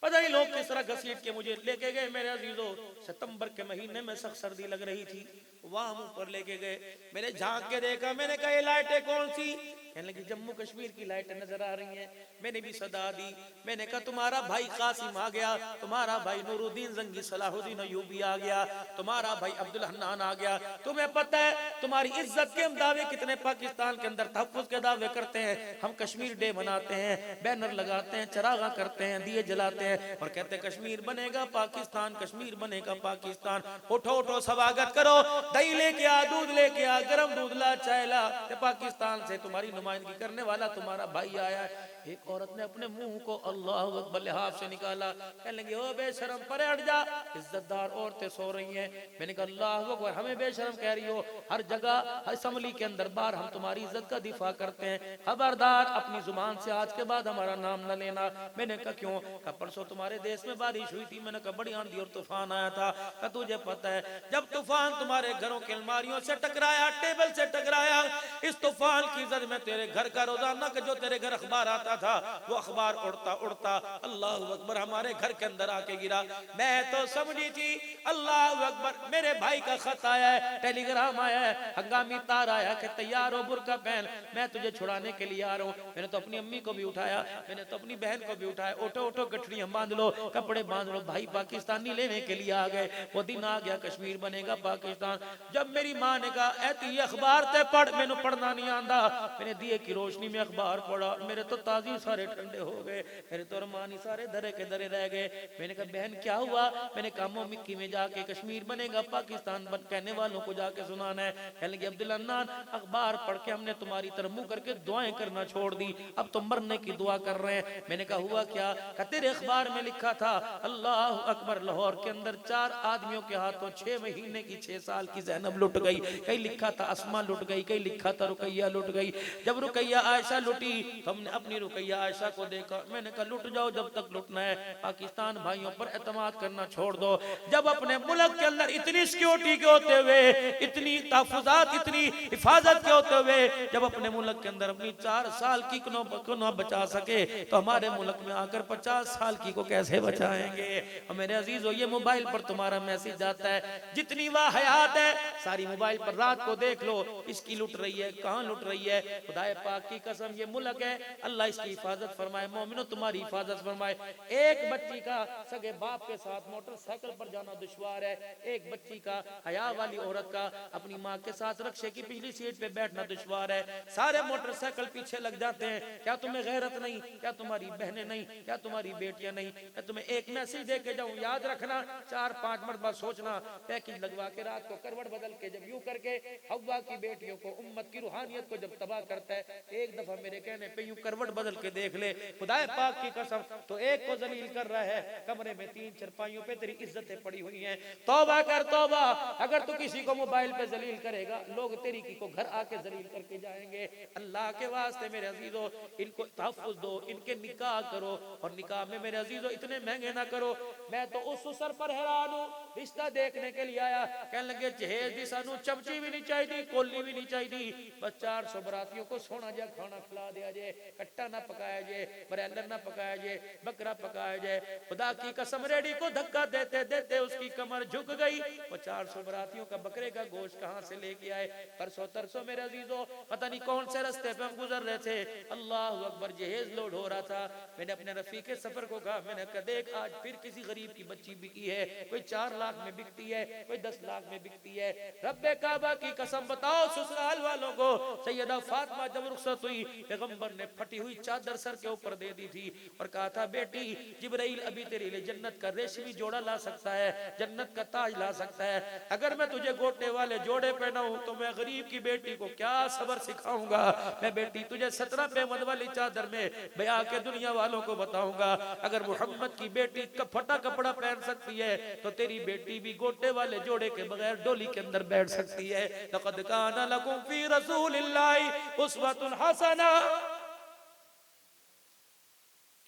Speaker 1: पता नहीं लोग किस तरह घसीट के मुझे लेके गए मेरे अजीजों। सितंबर के महीने में सख्त सर्दी लग रही थी, वहां हम ऊपर लेके गए, मैंने झांक के देखा, मैंने कहा ये लाइटें कौन सी? कहने लगी जम्मू कश्मीर की लाइटें नजर आ रही हैं। मैंने भी सदा दी, मैंने कहा तुम्हारा भाई कासिम आ गया, तुम्हारा भाई नूरुद्दीन जंगी सलाहुद्दीन अय्यूबी आ गया, तुम्हारा भाई अब्दुल हन्नान आ गया। तुम्हें पता है तुम्हारी इज्जत के हम दावे कितने पाकिस्तान के अंदर तहफ्फुज़ के दावे करते हैं, हम कश्मीर डे मनाते हैं, बैनर लगाते हैं, चरागा करते हैं, दिए जलाते हैं और कहते हैं कश्मीर बनेगा पाकिस्तान, कश्मीर बनेगा पाकिस्तान। उठो उठो स्वागत करो, दही लेके आ, दूध लेके आ, गरम दूध ला, चाय ला, पाकिस्तान से तुम्हारी नुमाइंदगी करने वाला तुम्हारा भाई आया है। एक औरत ने अपने मुंह को अल्लाह अकबर लिहाफ से निकाला, कहने लगी ओ बेशरम परे हट जा, इज्जतदार औरतें सो रही हैं। मैंने कहा अल्लाह अकबर, हमें बेशरम कह रही हो? हर जगह असम्बली के अंदर बाहर हम तुम्हारी इज्जत का दिफा करते हैं, खबरदार अपनी जुबान से आज के बाद हमारा नाम न लेना। मैंने कहा क्यों? कहा परसों तुम्हारे देश में बारिश हुई थी। मैंने कहा बड़ी आंधी और तूफान आया था। कहा तुझे पता है जब तूफान तुम्हारे घरों के अलमारियों से टकराया, टेबल से टकराया, इस तूफान की जद में तेरे घर का रोजाना का जो तेरे घर अखबार आता था वो अखबार उड़ता उड़ता अल्लाह अकबर हमारे घर के अंदर आके गिरा। मैं तो समझी थी अल्लाह अकबर मेरे भाई का खत आया है, टेलीग्राम आया है, हंगामी तार आया कि तैयार हो बुर्का पहन, मैं तुझे छुड़ाने के लिए आ रहा हूँ। मैंने तो अपनी अम्मी को भी उठाया, मैंने तो अपनी बहन को भी उठाया, उठो उठो गठड़ियां बांध लो, कपड़े बांध लो, भाई पाकिस्तानी लेने के लिए आ गए। वो दिन आ गया कश्मीर बनेगा पाकिस्तान। जब मेरी माँ ने कहा ये अखबार ते पढ़, मैंने पढ़ना नहीं आंदा, मैंने दिए की रोशनी में अखबार पढ़ा, मेरे तो ताजी सारे ठंडे हो गए, मेरे तो अरमानी सारे दरे के दरे रह गए। मैंने कहा बहन क्या हुआ? मैंने कहा मिक्की में जाके कश्मीर बनेगा पाकिस्तान कहने वालों को जाके सुनाना है। कहने लगे अब्दुल हन्नान अखबार पढ़ के हमने तुम्हारी तरफ मुंह करके दुआएं करना छोड़ दी, अब तो मरने की दुआ कर रहे हैं। मैंने कहा हुआ क्या? कहा तेरे अखबार में लिखा था अल्लाह अकबर लाहौर के अंदर 4 आदमियों के हाथों 6 महीने की 6 साल की ज़ैनब लुट गई, कहीं लिखा था अस्मा लुट गई, कहीं लिखा था रुकैया लुट गई। जब रुकैया आयशा लुटी तो हमने अपनी रुकैया आयशा को देखा, मैंने कहा लुट जाओ जब तक लुटना है, पाकिस्तान भाइयों पर एतमाद करना छोड़ दो। जब अपने मुल्क के अंदर इतनी सिक्योरिटी के होते हुए, इतनी तहफुजात, इतनी हिफाजत के होते हुए, जब अपने मुल्क के अंदर अपनी 4 साल की को ना बचा सके तो हमारे मुल्क में आकर 50 साल की को कैसे बचाएंगे? मेरे अजीजों ये मोबाइल पर तुम्हारा मैसेज आता है, जितनी वाह हयात है सारी मोबाइल पर रात को देख लो, इसकी लुट रही है, कहाँ लुट रही है। खुदाए पाक की कसम ये मुल्क है, अल्लाह इसकी हिफाजत फरमाए, मोमिनो तुम्हारी हिफाजत फरमाए। एक बच्ची का सगे बाप के साथ मोटरसाइकिल पर जाना दुश्वार है, एक बच्ची का हया वाली औरत का अपनी माँ के साथ रक्शे की पिछली सीट पे बैठना दुश्वार है। सारे मोटरसाइकिल पीछे लग जाते हैं। क्या तुम्हें गैरत नहीं? क्या तुम्हारी बहनें नहीं? क्या तुम्हारी बेटियां नहीं? मैं तुम्हें एक मैसेज दे के जाऊं, याद रखना, 4-5 मरतबा सोचना, पैकेज लगवा के रात को करवट बदल के जब यूं करके हव्वा की बेटियों को, उम्मत की रूहानियत को जब तबाह करता है, एक दफा मेरे कहने पे यूं करवट बदल के देख ले, खुदाए पाक की कसम, तो एक को जलील कर रहा है, कमरे में 3 चरपाइयों पे तेरी इज्जतें पड़ी हुई हैं। तौबा कर तौबा, अगर तू किसी को मोबाइल पे जलील करेगा लोग तेरी की को घर आके जलील करके जाएंगे। अल्लाह के वास्ते मेरे अजीजों इनको तहफ्फुज़ दो, इनके निकाह करो, और निकाह में मेरे अजीजों इतने महंगे ना करो। मैं तो उस सर पर हैरान हूँ, रिश्ता देखने के लिए आया, कहने लगे जहेज दी सानू चमची भी नहीं चाहिए, कोली भी नहीं चाहिए, बस 400 बरातियों को सोना जा खाना खिला दिया जाए, कट्टा ना पकाया जाए, ब्रैलर ना पकाया जाए, बकरा पकाया जाए। खुदा की कसम रेडी को धक्का देते देते उसकी कमर झुक गई। वो 400 बरातियों का बकरे का गोश्त कहाँ से लेके आए? परसों तरसों मेरे अजीजों पता नहीं कौन से रास्ते पे हम गुजर रहे थे, अल्लाह अकबर जहेज लोड हो रहा था। मैंने अपने रफीक सफर को कहा, मैंने कहा देख आज फिर किसी गरीब की बच्ची बिकी है, कोई 4 लाख में बिकती है, कोई 10 लाख में बिकती है। रब्बे काबा की कसम बताओ ससुराल वालों को, सैयदा फातिमा बाद जब रुखसत हुई, पैगंबर ने फटी हुई चादर सर के ऊपर दे दी थी और कहा था, बेटी जिब्राइल अभी तेरे लिए जन्नत का रेशमी जोड़ा ला सकता है, जन्नत का ताज ला सकता है। अगर मैं तुझे गोटे वाले जोड़े पहनाऊं तो मैं गरीब की बेटी को क्या सबर सिखाऊंगा। मैं बेटी तुझे 17 पेमद वाली चादर में बया के दुनिया वालों को बताऊंगा। अगर मोहम्मद की बेटी फटा कपड़ा पहन सकती है तो तेरी बेटी भी गोटे वाले जोड़े के बगैर डोली के अंदर बैठ सकती है। लक़द काना लकुम फी रसूलिल्लाहि उस्वतुन हसना।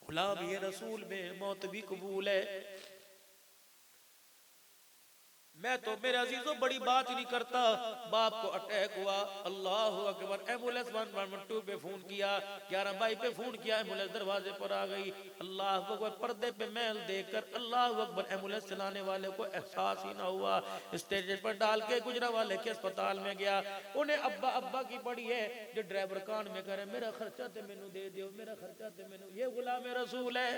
Speaker 1: गुलाम ये रसूल में मौत भी कबूल है। मैं तो मेरे अजीजों बड़ी बात ही नहीं करता, बाप को अटैक हुआ, अल्लाह अकबर, एम्बुलेंस 112 पे फोन किया, 11 बाई पे फोन किया, एम्बुलेंस दरवाजे पर आ गई। अल्लाह अकबर, पर्दे पे मैल देखकर अल्लाह अकबर, एम्बुलेंस चलाने वाले को एहसास ही ना हुआ। स्टेज पर डाल के गुजरा वाले के अस्पताल में गया। उन्हें अब्बा अब्बा की पड़ी है, जो ड्राइवर कान में करे मेरा खर्चा ते मैनू दे दियो, मेरा खर्चा ते मैनू। ये गुलाम रसूल है।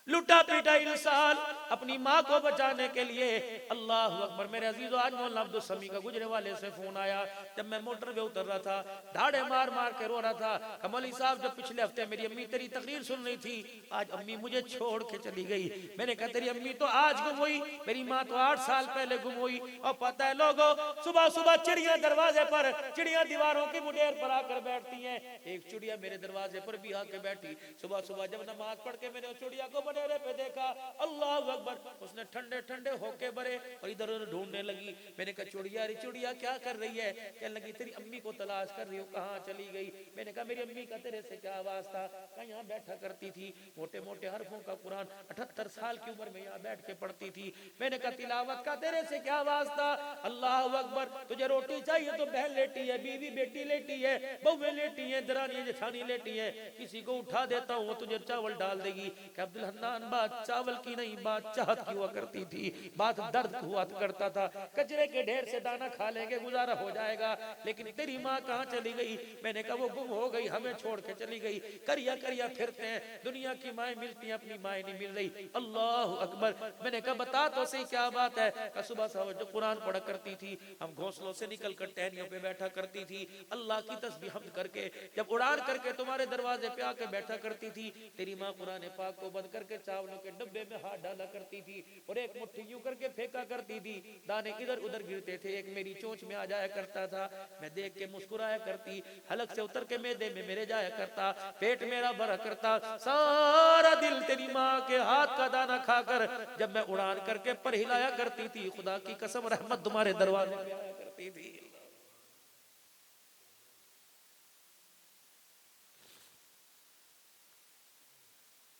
Speaker 1: लुटा पीटा इंसान अपनी माँ को बचाने के लिए, अल्लाह अकबर। मेरे अजीजों, आज मौलाना अब्दुल समी का गुजरे वाले से फोन आया। जब मैं मोटर पे उतर रहा था, धाड़े मार मार के रो रहा था। कमली साहब, जब पिछले हफ्ते मेरी अम्मी तेरी तकरीर सुन रही थी, आज अम्मी मुझे छोड़ के चली गई। मैंने कहा तेरी अम्मी तो आज गुम हुई, मेरी माँ तो 8 साल पहले गुम हुई। और पता है लोगों, सुबह सुबह चिड़िया दरवाजे पर, चिड़िया दीवारों की मुडेर पर आकर बैठती है। एक चिड़िया मेरे दरवाजे पर भी आके बैठी। सुबह सुबह जब नमाज पढ़ के मैंने चिड़िया को बनेरे पे देखा, अल्लाह अकबर, उसने ठंडे ठंडे होके भरे और इधर उधर ढूंढने लगी। मैंने कहा चिड़िया, अरे चिड़िया क्या कर रही है? कहने लगी तेरी अम्मी को तलाश कर रही हूँ, कहाँ चली गई? मैंने कहा मेरी अम्मी का तेरे से क्या वास्ता? कहा यहाँ बैठा करती थी, मोटे मोटे हरफों का कुरान 78 साल की उम्र में यहाँ बैठ के पढ़ती थी। मैंने कहा तिलावत का तेरे से क्या वास्ता? अल्लाह अकबर, तुझे रोटी चाहिए तो बहन लेटी है, बीवी बेटी लेटी है, बहुएं लेटी है, दरानी जेठानी लेटी है, किसी को उठा देता हूँ वो तुझे चावल डाल देगी। क्या अब्दुल हन्नान, बात चावल की नहीं, बात चाहत की हुआ करती थी, बात दर्द हुआ करता था। कचरे के ढेर से दाना खा लेंगे, गुजारा हो जाएगा, लेकिन तेरी माँ कहाँ चली गई? मैंने कहा वो गुम हो गई, हमें छोड़ के चली गई। करिया करिया फिरते हैं, दुनिया की माएँ मिलती हैं, अपनी माएँ नहीं मिल रही। अल्लाह अकबर। मैंने कहा बता तो सही क्या बात है? का सुबह सुबह जो कुरान पढ़ा करती थी, हम घोंसलों से निकल कर टहनियों पे बैठा करती थी, अल्लाह की तस्बीह हमद करके, जब उड़ान करके तुम्हारे दरवाजे पे आके बैठा करती थी, तेरी माँ कुरान पाक को बंद करके चावलों के डब्बे में हाथ डाला करती थी और एक मुट्ठी यूं करके फेंका करती थी, दाने इधर उधर गिरते थे, एक मेरी चोंच में आ जाया करता था, मैं देख के मुस्कुराया करती, हलक से उतर के मैदे में मेरे जाया करता, पेट मेरा भरा करता, सारा दिल तेरी माँ के हाथ का दाना खाकर जब मैं उड़ान करके पर हिलाया करती थी, खुदा की कसम रहमत तुम्हारे दरवाजे पे आया करती थी।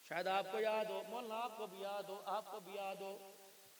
Speaker 1: शायद आपको याद हो, मौलाना आपको भी याद हो, आपको भी याद हो,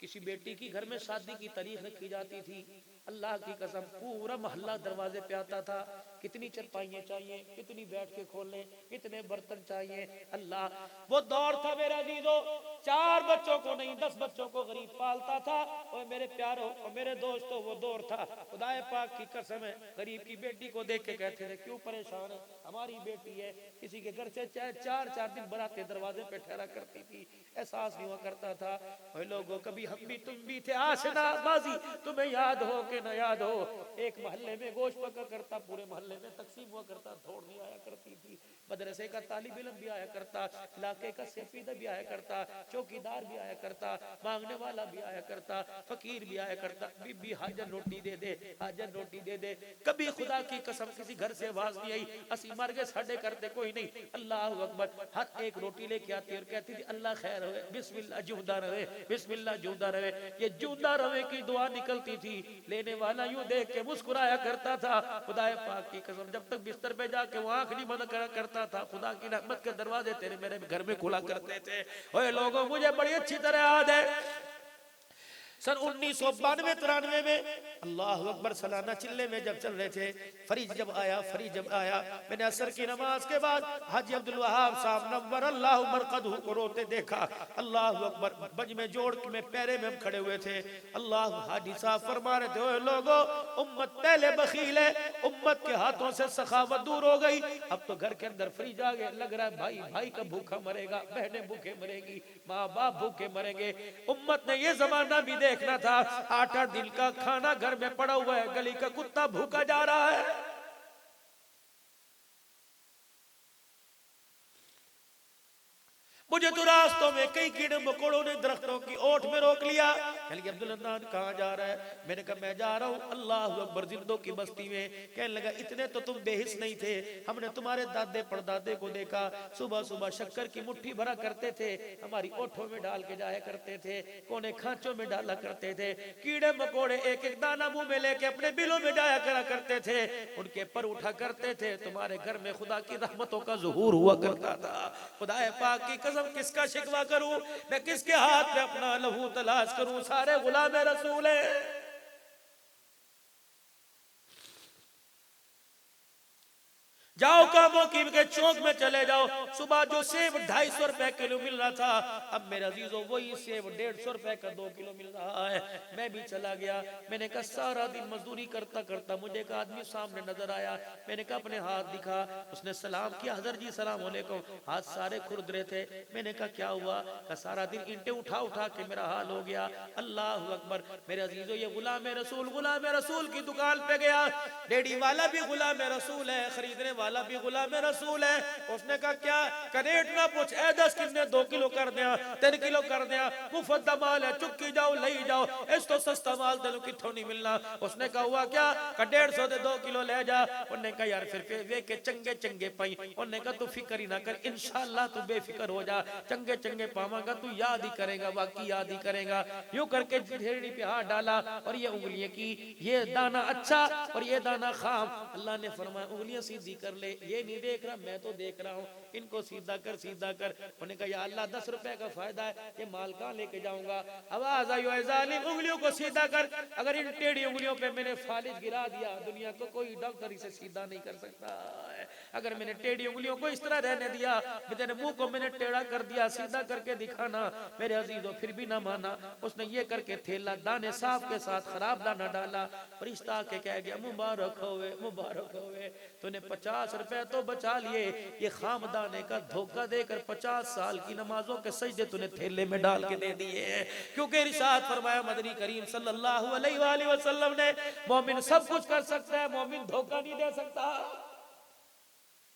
Speaker 1: किसी बेटी की घर में शादी की तारीख रखी जाती थी, अल्लाह की कसम पूरा मोहल्ला दरवाजे पे आता था, कितनी चरपाइयाँ चाहिए, कितनी बैठ के खोलने, कितने बर्तन चाहिए। अल्लाह, वो दौर था मेरा अजीजों, 4 बच्चों को नहीं 10 बच्चों को गरीब पालता था। और मेरे प्यारों और मेरे दोस्तों, वो दौर था, खुदाए पाक की कसम है, गरीब की बेटी को देख के कहते थे क्यों परेशान है, हमारी बेटी है। किसी के घर से चाहे 4-4 दिन बरातें दरवाजे पे ठहरा करती थी, एहसास नहीं हुआ करता था। और लोगों, कभी हम भी तुम भी थे आशना बाजी, तुम्हें याद हो के न याद हो, एक मोहल्ले में गोश्त पका करता, पूरे मोहल्ले में तकसीम हुआ करता, थोड़ नहीं आया करती थी, मदरसे का तालिब इल्म भी आया करता, इलाके का सफीदा भी आया करता, चौकीदार भी आया करता, मांगने वाला भी आया करता, फकीर भी आया करता, बीबी हाजर रोटी दे दे, हाजर रोटी दे दे। कभी खुदा की कसम किसी घर से आवाज नहीं आई असी मर गए साडे करते कोई नहीं। अल्लाह अकबर, हर एक रोटी लेके आती और कहती थी अल्लाह खैर रहे, बिस्मिल्लाह जिंदा रहे, बिस्मिल्लाह जिंदा रहे। ये जिंदा रहे की दुआ निकलती थी, लेने वाला यूं देख के मुस्कुराया करता था। खुदाए पाक की कसम, जब तक बिस्तर पे जाके वो आंख नहीं बंद करता था, खुदा की रहमत के दरवाजे तेरे मेरे घर में खुला करते थे। ओए लोगों, मुझे बड़ी अच्छी तरह याद है सन 1992-93 में अल्लाह अकबर सालाना चिल्ले में जब चल रहे थे, फरीज जब आया, मैंने असर की नमाज के बाद हाजी अब्दुल वहाब साहब नव्वर अल्लाह मरकदहू को रोते देखा। अल्लाह अकबर, बज में जोड़ में पैरे में हम खड़े हुए थे। अल्लाह, हाजी साहब फरमा रहे थे ओए लोगो, उम्मत पहले बखील है, उम्मत के हाथों से सखावत दूर हो गई, अब तो घर के अंदर फ्रिज आ गए, लग रहा है भाई भाई का भूखा मरेगा, बहनें भूखे मरेगी, माँ बाप भूखे मरेंगे। उम्मत ने ये जमाना भी देखना था, 8-8 दिन का खाना घर में पड़ा हुआ है, गली का कुत्ता भूखा जा रहा है। मुझे तो रास्तों में कई कीड़े मकोड़ों ने दरख्तों की ओट में रोक लिया। कहने अब्दुल अदनान कहाँ जा रहा है? मैंने कहा मैं जा रहा हूँ अल्लाह अकबर जिंदों की बस्ती में। कहने लगा इतने तो तुम बेहिस नहीं थे, हमने तुम्हारे दादे परदादे को देखा, सुबह सुबह शक्कर की मुट्ठी भरा करते थे, हमारी ओठों में डाल के जाया करते थे, कोने खांचों में डाला करते थे, कीड़े मकोड़े एक एक दाना मुंह में लेके अपने बिलों में जाया करा करते थे, उनके पर उठा करते थे। तुम्हारे घर में खुदा की रहमतों का ज़ुहूर हुआ करता था। खुदा पाक की कसम किसका शिकवा करूं, मैं किसके हाथ में अपना लहू तलाश करूं? सारे गुलाम रसूल हैं। जाओ कामों की के चौक में चले जाओ, सुबह जो सेब 250 रुपए किलो मिल रहा था, अब मेरे अजीजों वही सेब 150 रुपए का 2 किलो मिल रहा है। मैं भी चला गया। मैंने कहा सारा दिन मजदूरी करता करता मुझे एक आदमी सामने नजर आया। मैंने कहा अपने हाथ दिखा, उसने सलाम किया, हजरत जी सलाम अलैकुम। हाथ सारे खुरदरे थे। मैंने कहा क्या हुआ? कहा सारा दिन ईंटें उठा उठा के मेरा हाल हो गया। अल्लाह अकबर। मेरे अजीजों ये गुलाम रसूल की दुकान पे गया। रेडी वाला भी गुलाम रसूल है, खरीदने वाला भी गुलाम रसूल है। उसने कहा क्या? करेट ना पूछ, 10 कितने 2 किलो कर दिया, 3 किलो कर दिया, मुफ्त माल है, चुक्की जाओ ले जाओ, इस तो सस्ता माल तेन कितों नहीं मिलना। उसने कहा हुआ क्या? 150 दे 2 किलो ले जा। उन्हें कहा यार फिर वे के चंगे चंगे पाई। उन्हें कहा तू फिक्र ही ना कर, इंशाल्लाह तू बेफिक्र हो जा, चंगे चंगे पावांगा, तू याद ही करेगा, बाकी याद ही करेगा। यूं करके ढेरी पे हाथ डाला और ये उंगलियां की, ये दाना अच्छा और ये दाना खाम। अल्लाह ने फरमाया उंगलियां सीधी कर ले, ये नहीं देख रहा, मैं तो देख रहा हूँ, इनको सीधा कर सीधा कर। उन्होंने कहा या अल्लाह 10 रुपए का फायदा है, ये माल कहाँ लेके जाऊंगा? आवाज आई ओए जालिम, उंगलियों को सीधा कर। अगर इन टेढ़ी उंगलियों पे मैंने फालिज गिरा दिया, दुनिया को कोई डॉक्टर इसे सीधा नहीं कर सकता है। अगर मैंने टेढ़ी उंगलियों को इस तरह रहने दिया, तेरे मुंह को मैंने टेढ़ा कर दिया, सीधा करके दिखाना, मेरे अजीजों फिर भी ना माना। उसने ये करके थैला दाने साफ के साथ खराब दाना डाला, फरिश्ता के कह गया मुबारक होवे, मुबारक होवे, तूने 50 रुपए तो बचा लिए, ये खामदाने का धोखा देकर 50 साल की नमाजों के सजदे तूने थैले में डाल के दे दिए हैं। क्योंकि इरशाद फरमाया मदनी करीम सल्लल्लाहु अलैहि वसल्लम ने, मोमिन सब कुछ कर सकता है, मोमिन धोखा नहीं दे सकता।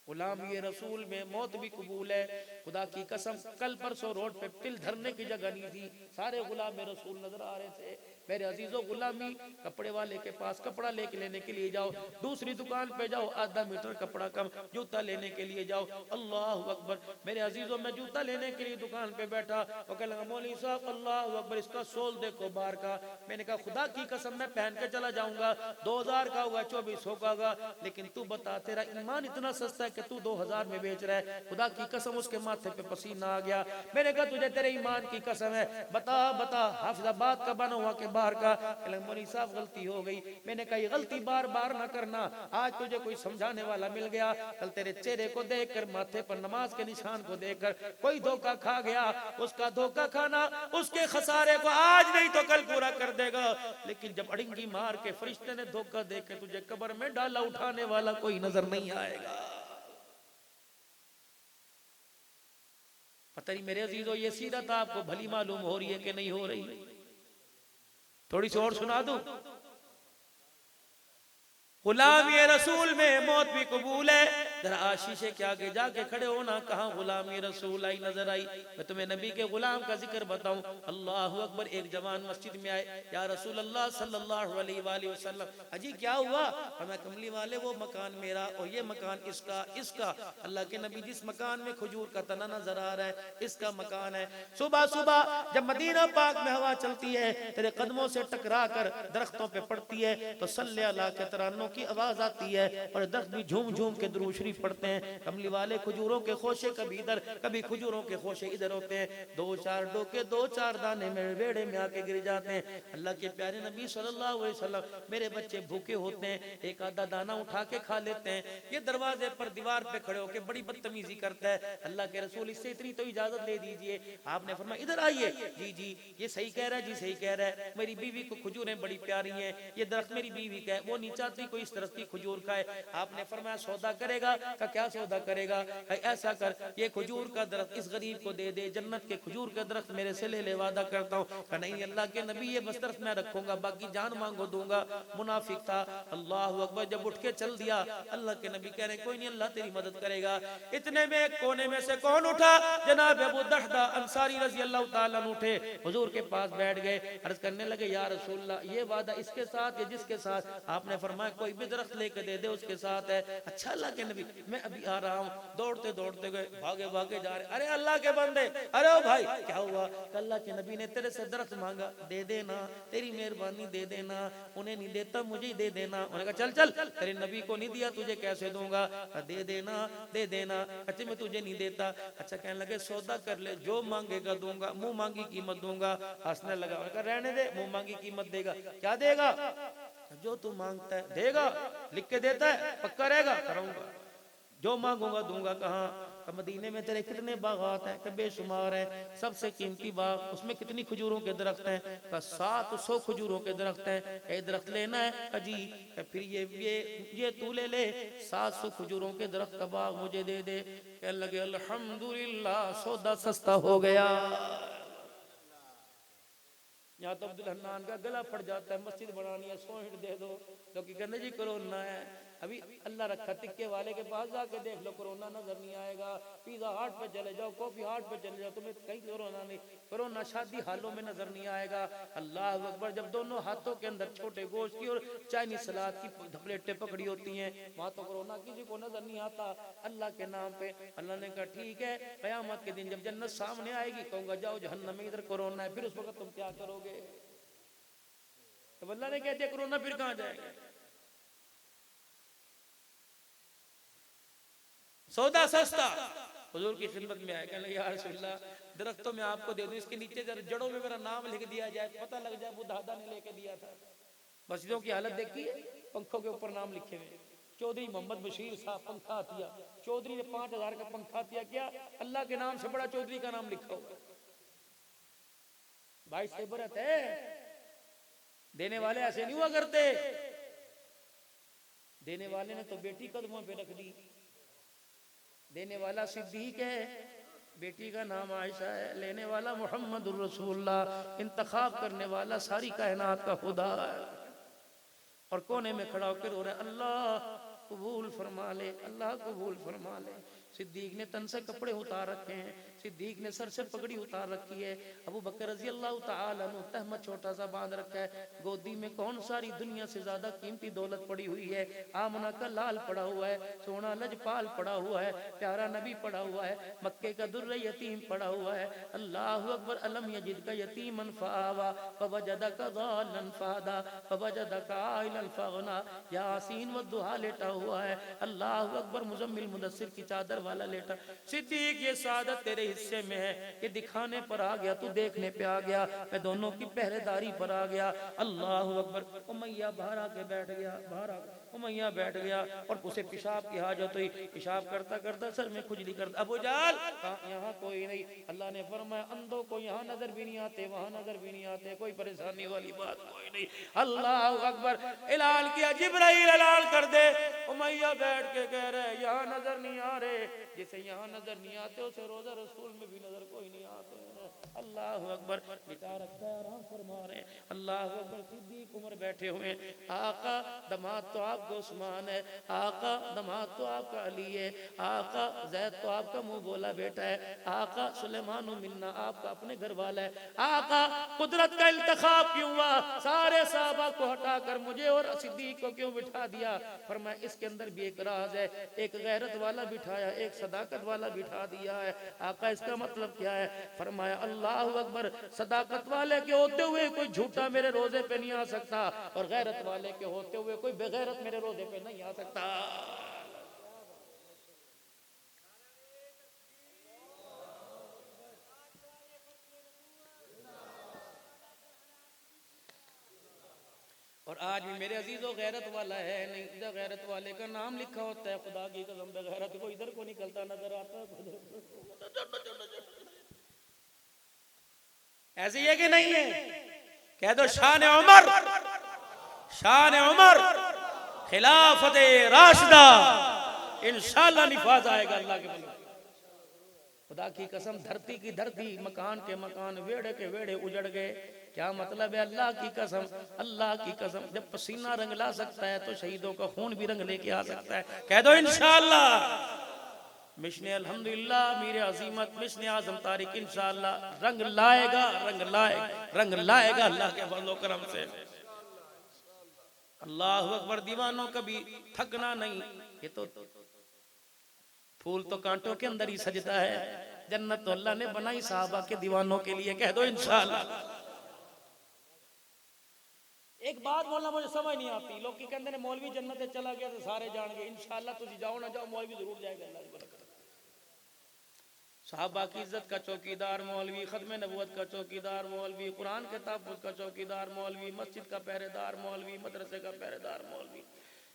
Speaker 1: गुलाम ये रसूल में मौत भी कबूल है। खुदा की कसम कल परसों रोड पे तिल धरने की जगह नहीं थी, सारे गुलाम रसूल नजर आ रहे थे। मेरे अजीजों गुलामी, कपड़े वाले के पास कपड़ा लेके लेने के लिए जाओ, दूसरी दुकान पे जाओ, आधा मीटर कपड़ा कम, जूता लेने के लिए जाओ, अल्लाह अकबर। मेरे अजीजों मैं जूता लेने के लिए दुकान पे बैठा, वो कह लगा मौलवी साहब अल्लाह अकबर इसका सोल देखो बाहर का। मैंने कहा खुदा की कसम मैं पहन के चला जाऊंगा, 2000 का होगा, 2400 का होगा, लेकिन तू बता तेरा ईमान इतना सस्ता है कि तू 2000 में बेच रहा है? खुदा की कसम उसके माथे पे पसीना आ गया। मैंने कहा तुझे तेरे ईमान की कसम है, बता बता हाफिजाबाद का बना हुआ के बाहर का? मौलवी साहब गलती हो गई। मैंने कहा ये गलती बार बार ना करना, आज तुझे कोई समझाने वाला मिल गया, कल तेरे चेहरे को देखकर, माथे पर नमाज के निशान को देखकर कोई धोखा खा गया, उसका धोखा खाना उसके खसारे को आज नहीं तो कल पूरा कर देगा। लेकिन जब अड़ंगी मार के फरिश्ते ने धोखा दे के तुझे कब्र में डाला, उठाने वाला कोई नजर नहीं आएगा। पता नहीं मेरे अजीजों ये सीरत आपको भली मालूम हो रही है कि नहीं हो रही? थोड़ी सी और सुना दूं। गुलाम ये रसूल में मौत भी कबूल है। जरा शीशे के आगे जाके खड़े होना, कहाँ गुलाम ये रसूल आई नजर आई? मैं तुम्हें नबी के गुलाम का जिक्र बताऊं। अल्लाह अकबर। एक जवान मस्जिद में आए, या रसूल अल्लाह सल्लल्लाहु अलैहि वसल्लम, अजी क्या हुआ? मैं कमली वाले वो मकान मेरा और ये मकान इसका, इसका। अल्लाह के नबी जिस मकान में खजूर का तना नजर आ रहा है इसका मकान है। सुबह सुबह जब मदीना पाक में हवा चलती है, तेरे कदमों से टकरा कर दरख्तों पे पड़ती है, तो सल्ले अला के तरानों की आवाज आती है और दरख्त भी झूम झूम के दुरूद शरीफ पढ़ते हैं। कमली वाले खजूरों के खोशे कभी इधर, कभी खजूरों के खोशे इधर होते हैं, 2-4 डोके 2-4 दाने मेरे बेड़े में आके गिर जाते हैं। अल्लाह के प्यारे नबी सल्लल्लाहु अलैहि वसल्लम, मेरे बच्चे भूखे होते हैं, एक आधा दाना उठा के खा लेते हैं, ये दरवाजे पर दीवार पे खड़े होके बड़ी बदतमीजी करता है। अल्लाह के रसूल इससे इतनी तो इजाजत ले दीजिए। आपने फरमाया इधर आइए। जी जी ये सही कह रहा है, जी सही कह रहा है, मेरी बीवी को खजूरें बड़ी प्यारी हैं, ये दरख्त मेरी बीवी का है, वो नहीं चाहती कोई इस तरह की खजूर खाए। आपने फरमाया सौदा करेगा? का क्या सौदा करेगा? ऐसा कर, ये खजूर का दरख्त इस गरीब को दे दे, जन्नत के खजूर का दरख्त मेरे से ले ले, वादा करता हूँ। नहीं अल्लाह के नबी ये बस दरख्त मैं रखूंगा, बाकी जान मांगो दूंगा। मुनाफिक था। अल्लाह अकबर, जब उठ के चल दिया, अल्लाह के नबी कह रहे कोई नहीं, अल्लाह तेरी मदद करेगा। इतने में एक कोने में से कौन उठा? जनाब अबू दहदा अंसारी रजी अल्लाह तआला उठे, हुजूर के पास बैठ गए, अर्ज करने लगे या रसूलल्लाह ये वादा इसके साथ या जिसके साथ? आपने फरमाया कोई भी दरख्त लेके दे दे उसके साथ है। अच्छा अल्लाह के नबी मैं अभी आ रहा हूँ। दौड़ते दौड़ते गए, भागे भागे जा रहे। अरे अल्लाह के बंदे, अरे ओ भाई क्या हुआ? अल्लाह के नबी ने तेरे से दरख्त मांगा, दे देना, तेरी मेहरबानी दे देना। उन्हें नहीं देता मुझे ही दे देना। उन्होंने कहा चल चल, तेरे नबी को नहीं दिया तुझे कैसे दूंगा? दे देना दे देना। अच्छा मैं तुझे नहीं देता। अच्छा कहने लगे सौदा कर ले, जो मांगेगा दूंगा, मुंह मांगी कीमत दूंगा। हंसने लगा, उन्होंने कहा रहने दे, मुंह मांगी कीमत देगा? क्या देगा? जो तू मांगता है देगा, लिख के देता है, पक्का रहेगा, कराऊंगा, जो मांगूंगा दूंगा। कहाँ? मदीने में तेरे कितने बागात हैं? कि बेशुमार है, सबसे कीमती बाग, उसमें कितनी खजूरों के दरख्त हैं? का 700 खजूरों के दरख्त हैं। ये दरख्त लेना है? अजी फिर ये तू ले ले, 700 खजूरों के दरख्त का बाग मुझे दे दे। कहने लगे अल्हम्दुलिल्लाह सौदा सस्ता हो गया। यहाँ तो अब्दुल हन्नान का गला फट जाता है, मस्जिद बनानी है 100 ईंट दे दो, क्योंकि कहने जी कोरोना है। अभी अल्लाह रखा, टिक्के वाले के पास जाके देख लो, कोरोना नजर नहीं आएगा। पिज्जा हाट पे चले जाओ, कॉफी हाट पे चले जाओ, तुम्हें कहीं कोरोना नहीं। कोरोना शादी हालों में नजर नहीं आएगा। अल्लाह अकबर, जब दोनों हाथों के अंदर छोटे गोश्त की और चाइनीज सलाद की प्लेटें पकड़ी होती हैं, वहां तो कोरोना किसी को नजर नहीं आता। अल्लाह के नाम पे अल्लाह ने कहा ठीक है, कयामत के दिन जब जन्नत सामने आएगी, कहूंगा जाओ जहन्नम में, इधर कोरोना है, फिर उस वक्त तुम क्या करोगे? तो अल्लाह ने कह दिया कोरोना फिर कहां जाएगा? सौदा सस्ता। हुजूर की खिदमत में आए, कहने यार रसूलल्लाह दरख्त तो मैं आपको दे दूं, इसके नीचे जड़ों में मेरा नाम लिख दिया जाए, पता लग जाए वो दादा ने लेके दिया था। मस्जिदों की हालत देखी है, पंखों के ऊपर नाम लिखे हुए। चौधरी मोहम्मद बशीर साहब पंखा दिया, चौधरी ने 5000 का पंखा दिया। क्या अल्लाह के नाम से बड़ा चौधरी का नाम लिखा हुआ? भाई से बरत है, देने वाले ऐसे नहीं हुआ करते। देने वाले ने तो बेटी कदमों पे रख दी। देने वाला सिद्दीक है, बेटी का नाम आयशा है। लेने वाला मुहम्मदुर रसूलुल्लाह, इंतखाब करने वाला सारी कायनात का खुदा है। और कोने में खड़ा होकर रो रहा है अल्लाह कबूल फरमा ले, अल्लाह कबूल फरमा ले। सिद्दीक ने तन से कपड़े उतार रखे हैं, सिद्दीक ने सर से पगड़ी उतार रखी है। अबू बकर रजी अल्लाह तआला अन्हु तहमत छोटा सा बांध रखा है। गोदी में कौन सारी दुनिया से ज्यादा कीमती दौलत पड़ी हुई है? आमना का लाल पड़ा हुआ है, सोना लजपाल पड़ा हुआ है, प्यारा नबी पड़ा हुआ है, मक्के का दुर्र यतीम पड़ा हुआ है। अल्लाहु अकबर। अलम यजिद का यतीमन फावा फवजदका ज़ालन फादा फवजदका आइलन फगना। यासीन व दुहा लेटा हुआ है। अल्लाहु अकबर। मुजम्मिल मुदस्सिर की चादर वाला लेटा। सिद्दीक ये सादत तेरे हिस्से में है, ये दिखाने पर आ गया, तू देखने पे आ गया, मैं दोनों की पहरेदारी पर आ गया। अल्लाह अकबर। उमैया बाहर आके बैठ गया, बाहर उमैया बैठ गया और उसे पेशाब की हाजत हुई। पेशाब करता करता सर में खुजली करता। अबू जाल यहाँ कोई नहीं। अल्लाह ने फरमाया अंधों को यहाँ नजर भी नहीं आते, वहां नजर भी नहीं आते, कोई परेशानी वाली बात कोई नहीं। अल्लाह अकबर। ऐलान किया जिब्राइल ऐलान कर दे। उमैया बैठ के कह रहे यहाँ नजर नहीं आ रहे, जिसे यहाँ नजर नहीं आते उसे रोजा रसूल में भी नजर कोई नहीं आते। अल्लाह अकबर। बिता रखा है, आराम फरमा रहे। अल्लाह अकबर। सिद्दीक उमर बैठे हुए। आका दमाद तो आपका उस्मान है, आका दमाद तो आपका अली है, आका जैद तो आपका मुंह बोला बेटा है, आका सुलेमान मिन्ना आपका अपने घर वाला है। आका कुदरत का इंतखाब क्यों हुआ? सारे साहबा को हटाकर मुझे और सिद्दीक को क्यों बिठा दिया? फरमाया इसके अंदर भी एक राज है, एक गैरत वाला बिठाया, एक सदाकत वाला बिठा दिया है। आका इसका मतलब क्या है? फरमाया अल्लाह अकबर। सदाकत वाले के होते हुए कोई झूठा मेरे रोजे पे नहीं आ सकता, और गैरत वाले के होते हुए कोई बेगैरत मेरे रोजे पे नहीं आ सकता। और आज भी मेरे अजीजों गैरत वाला है नहीं, इधर गैरत वाले का नाम लिखा होता है, खुदा की कसम बेगैरत को इधर को निकलता नजर आता है। ऐसे ही है कि नहीं है? कह दो शान उमर, शान उमर, खिलाफत राशिदा, इंशाअल्लाह निफाज आएगा अल्लाह के बंदे। खुदा की कसम, धरती की धरती, मकान के मकान, वेड़े के वेड़े उजड़ गए। क्या मतलब है? अल्लाह की कसम, अल्लाह की कसम, जब पसीना रंग ला सकता है तो शहीदों का खून भी रंग लेके आ सकता है। कह दो इंशाअल्लाह। मिशन अल्हम्दुलिल्लाह मीर अजीमत मिशन आजम तारिक इंशाअल्लाह रंग लाएगा, रंग लाएगा, रंग लाएगा अल्लाह के फजल करम से। अल्लाह अकबर। दीवानों कभी थकना नहीं। ये तो फूल तो कांटों के अंदर ही सजता है। जन्नत तो अल्लाह ने बनाई साहबा के दीवानों के लिए। कह दो इंशाअल्लाह। एक बात बोलना मुझे समझ नहीं आती, लोग की कहते हैं मौलवी जन्नत चला गया तो सारे जान गए। इंशाअल्लाह तुझे जाओ ना जाओ, मौलवी जरूर जाएगा अल्लाह की बरकत। साहबा की इज्जत का चौकीदार मौलवी, खत्म नबूवत का चौकीदार मौलवी, कुरान के तहफ़्फ़ुज़ का चौकीदार मौलवी, मस्जिद का पहरेदार मौलवी, मदरसे का पहरेदार मौलवी,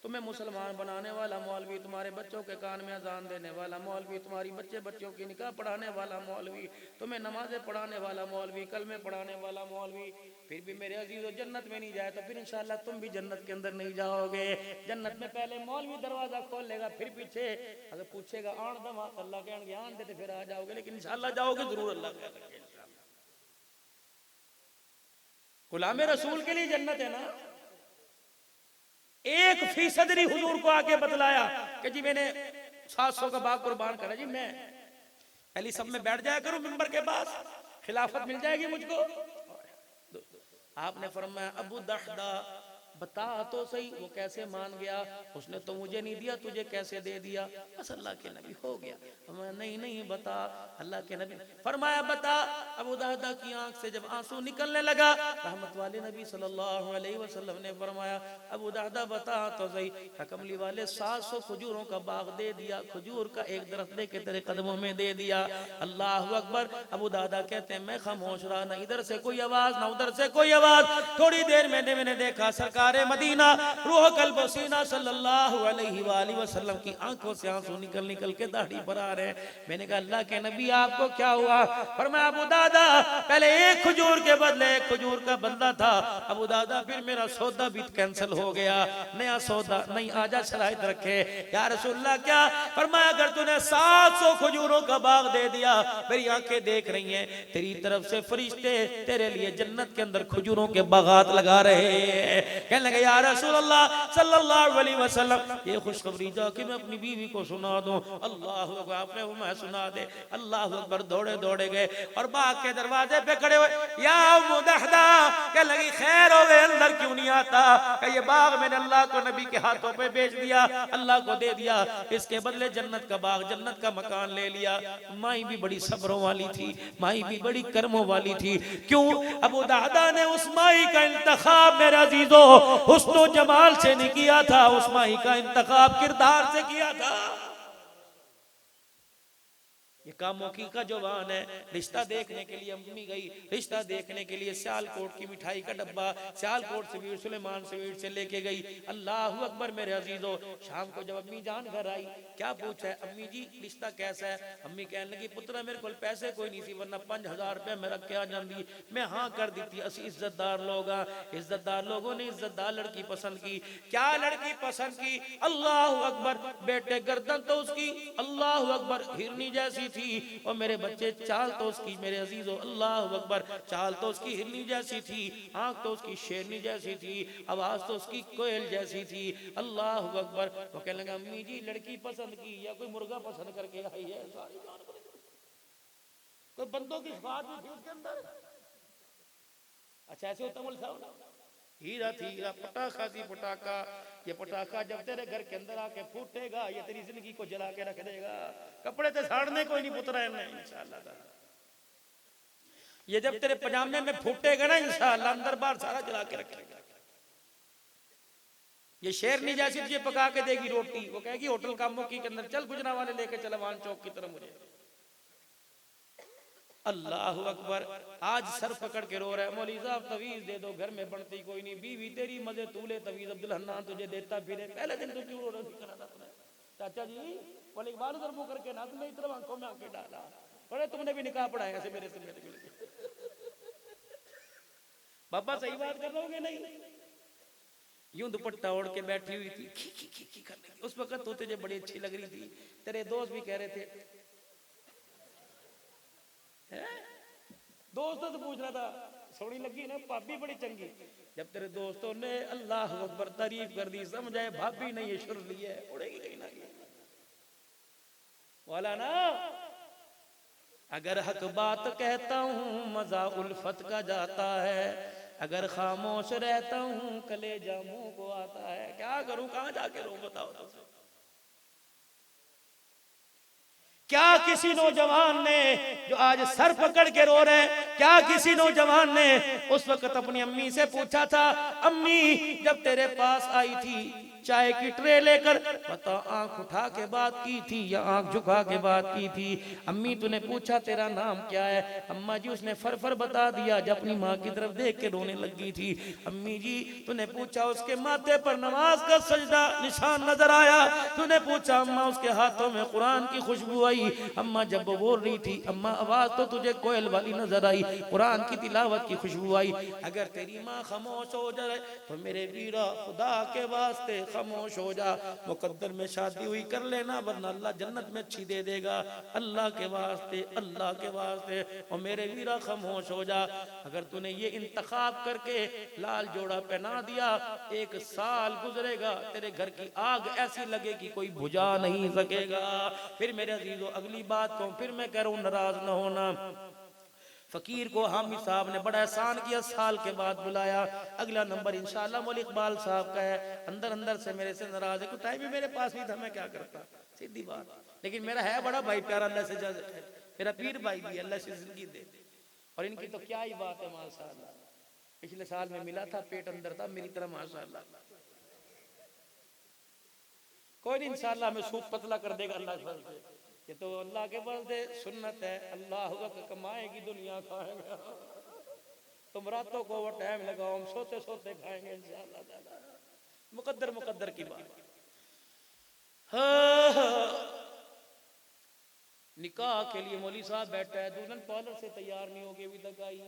Speaker 1: तुम्हें मुसलमान बनाने वाला मौलवी, तुम्हारे बच्चों के कान में अजान देने वाला मौलवी, तुम्हारी बच्चों की निकाह पढ़ाने वाला मौलवी, तुम्हें नमाजें पढ़ाने वाला मौलवी, कलमे पढ़ाने वाला मौलवी, फिर भी मेरे अजीज़ों जन्नत में नहीं जाए तो फिर इंशाअल्लाह तुम भी जन्नत के अंदर नहीं जाओगे। जन्नत में पहले मौलवी दरवाजा खोल लेगा, फिर पीछे अगर पूछेगा आन दमा अल्लाह कहेंगे आन दे, फिर आ जाओगे, लेकिन इंशाअल्लाह जाओगे जरूर अल्लाह के। गुलाम रसूल के लिए जन्नत है ना। 1% नहीं हुजूर को आके बतलाया कि जी मैंने 700 का बाग कुर्बान करा जी, मैं पहली सब में बैठ जाया करूं मिंबर के पास, खिलाफत मिल जाएगी मुझको। आपने फरमाया अबू दहदा बता तो सही, वो कैसे मान गया? उसने तो मुझे नहीं दिया, तुझे कैसे दे दिया? बस अल्लाह के नबी हो गया। नहीं नहीं बता। अल्लाह के नबी फरमाया बता। अबू दहदा की आंख से जब आंसू निकलने लगा, रहमत वाले नबी सल्लल्लाहु अलैहि वसल्लम ने फरमाया अबू दहदा बता तो सही, कमली वाले 700 खजूरों का बाग दे दिया, खजूर का एक दरख्त लेके तेरे कदमों में दे दिया। अल्लाह अकबर। अबू दहदा कहते हैं मैं खामोश रहा, ना इधर से कोई आवाज ना उधर से कोई आवाज। थोड़ी देर मैंने देखा सरकार मदीना रूह कल्ब सीना सल्लल्लाहु अलैहि वसल्लम की आंखों से आंसू निकल निकल के दाढ़ी पर आ रहे हैं। मैंने कहा अल्लाह के नबी आपको क्या हुआ? फरमाया अबू दादा पहले एक खजूर के बदले एक खजूर का बंदा था अबू दादा, फिर मेरा सौदा भी कैंसिल हो गया, नया सौदा नहीं, आजा शराइत रखे। या रसूलल्लाह क्या? फरमाया अगर तूने 700 खजूरों का बाग दे दिया, मेरी आंखें देख रही हैं, तेरी तरफ से फरिश्ते तेरे लिए जन्नत के अंदर खजूरों के बागात लगा रहे हैं। लगे या रसूल अल्लाह सल्लल्लाहु अलैहि वसल्लम ये खुशखबरी जाके मैं अपनी बीवी को सुना दूं। अल्लाह अकबर। आपने वो मैं सुना दे। अल्लाह अकबर। दौड़े दौड़े गए और बाग के दरवाजे पे खड़े हुए। या अबू दहदा क्या लगी खैर हो गए, अंदर क्यों नहीं आता? कि ये बाग मैंने अल्लाह को नबी के हाथों पे बेच दिया, अल्लाह को दे दिया, इसके बदले जन्नत का बाग जन्नत का मकान ले लिया। माई भी बड़ी सब्रों वाली थी, माई भी बड़ी कर्मों वाली थी। क्यों? अबू दहदा ने उस माई का इंतखाब मेरे अजीजों हुस्नो जमाल से नहीं किया था, उस माही का इंतखाब किरदार से किया था। ये कामोकी का जवान है। रिश्ता देखने के लिए अम्मी गई, रिश्ता देखने के लिए सियालकोट की मिठाई का डब्बा सियालकोट से सुलेमान स्वीट से लेके गई। अल्लाह अकबर मेरे अजीजों। शाम को जब अम्मी जान घर आई, क्या पूछा है? अम्मी जी रिश्ता कैसा है? अम्मी कहने लगी पुत्र मेरे को पैसे कोई नहीं सी, वरना 5000 रुपए में रख के आ जाती, मैं हाँ कर दी थी। असि इज्जतदार लोग, इज्जतदार लोगों ने इज्जतदार लड़की पसंद की। क्या लड़की पसंद की? अल्लाह अकबर। बेटे गर्दन तो उसकी अल्लाह अकबर हिरनी जैसी थी, और मेरे बच्चे चाल तो उसकी मेरे अजीजों अल्लाह अकबर चाल तो उसकी हिरनी जैसी थी, आंख तो उसकी शेरनी जैसी थी, आवाज तो उसकी कोयल जैसी थी। अल्लाह अकबर। वो कहने लगा अम्मी जी लड़की पसंद की या कोई मुर्गा पसंद करके आई है? सारी कोई बंदों की बात भी थी उसके अंदर। अच्छा ऐसे होता बोल साहब। हीरा थी हीरा, पटाखा थी पटाखा। ये पटाखा जब तेरे घर के अंदर आके फूटेगा, ये तेरी जिंदगी को जला के रख देगा। कपड़े तो साड़ने कोई नहीं पुतरा है इंशाअल्लाह। ये जब तेरे पजामे में फूटेगा ना इंशाअल्लाह, अंदर बाहर सारा जला के रखेगा। ये शेरनी जैसी तुझे पका के देगी रोटी। वो कहेगी होटल कामोकी के अंदर चल गुजरा वाले लेके चल वान चौक की तरफ मुझे। अल्लाह अकबर। आज सर पकड़ के रो रहा है, मौलवी साहब तवीज दे दो, घर में बनती कोई नहीं, बीवी तेरी मजे तूले तवीज अब्दुल हन्नान तुझे देता फिरे। पहले दिन तो क्यों रो रहा था चाचा जी? बोले इकबाल उधर मुंह करके ना, तुमने इतना आंखों में आके डाला, बोले तुमने भी निकाह पढ़ाया ऐसे मेरे से मिलके। बाबा सही बात कर रहे होगे नहीं? यूं दुपट्टा ओढ़ के बैठी हुई थी, खी खी खी खी करने लगी। उस वक्त तो तुझे बड़ी अच्छी लग रही थी, तेरे दोस्त भी कह रहे थे, दोस्तों से पूछ रहा था सोनी लगी ना, भाभी बड़ी चंगी। जब तेरे दोस्तों ने अल्लाह अकबर तारीफ कर दी, समझाए भाभी नहीं ये शुरली है, उड़ेगी कहीं ना कहीं। वाला ना, अगर हक बात कहता हूँ मजा उल्फत का जाता है, अगर खामोश रहता हूँ कलेजा मुंह को आता है। क्या करूं, कहां जाके रो, बताओ तो। क्या किसी नौजवान ने जो आज सर पकड़ के रो रहे, क्या किसी नौजवान ने उस वक्त अपनी अम्मी से पूछा था, अम्मी जब तेरे पास आई थी चाय की ट्रे लेकर, बता आंख उठा के बात की थी या आंख झुका के बात की थी? अम्मी तूने पूछा तेरा नाम क्या है? अम्मा जी उसने फर बता दिया, जब अपनी माँ की तरफ देख के रोने लगी थी। अम्मी जी तूने पूछा उसके माथे पर नमाज का सजदा निशान नजर आया? तूने पूछा अम्मा उसके हाथों में कुरान की खुशबू आई? अम्मा जब वो बोल रही थी अम्मा आवाज तो तुझे कोयल वाली नजर आई, कुरान की तिलावत की खुशबू आई। अगर तेरी माँ खामोश हो जाए तो मेरे वीरा खुदा के वास्ते खामोश हो जा, मुकद्दर में शादी हुई कर लेना, वरना अल्लाह जन्नत में अच्छी दे देगा। अल्लाह के वास्ते, अल्लाह के वास्ते और मेरे वीरा खामोश हो जा। अगर तूने ये इंतखाब करके लाल जोड़ा पहना दिया, 1 साल गुजरेगा तेरे घर की आग ऐसी लगेगी कोई बुझा नहीं सकेगा। फिर मेरे अजीजों अगली बात को फिर मैं कह रहा हूं, नाराज न होना। फकीर को हामिद साहब ने बड़ा एहसान किया, साल के बाद बुलाया। अगला नंबर इंशाल्लाह मौलवी इकबाल साहब का है। अंदर अंदर से मेरे से नाराज है, कुछ टाइम भी मेरे पास नहीं था, मैं क्या करता, सीधी बात। लेकिन मेरा है बड़ा भाई प्यारा, अल्लाह से मेरा पीर भाई भी, अल्लाह से जिंदगी दे। और इनकी तो क्या ही बात है माशाल्लाह। पिछले साल में मिला था, पेट अंदर था मेरी तरह माशाल्लाह। कोई नहीं, इंशाल्लाह में सूप पतला कर देगा अल्लाह से। ये तो अल्लाह के बंदे सुन्नत है, अल्लाह कमाएगी दुनिया खाएगा। तुम रातों को वो टाइम लगाओ, हम सोते सोते खाएंगे इंशाअल्लाह ताला। मुकद्दर की बात। निकाह के लिए मौली साहब बैठा है, दुल्हन पार्लर से तैयार नहीं होगी अभी तक आई।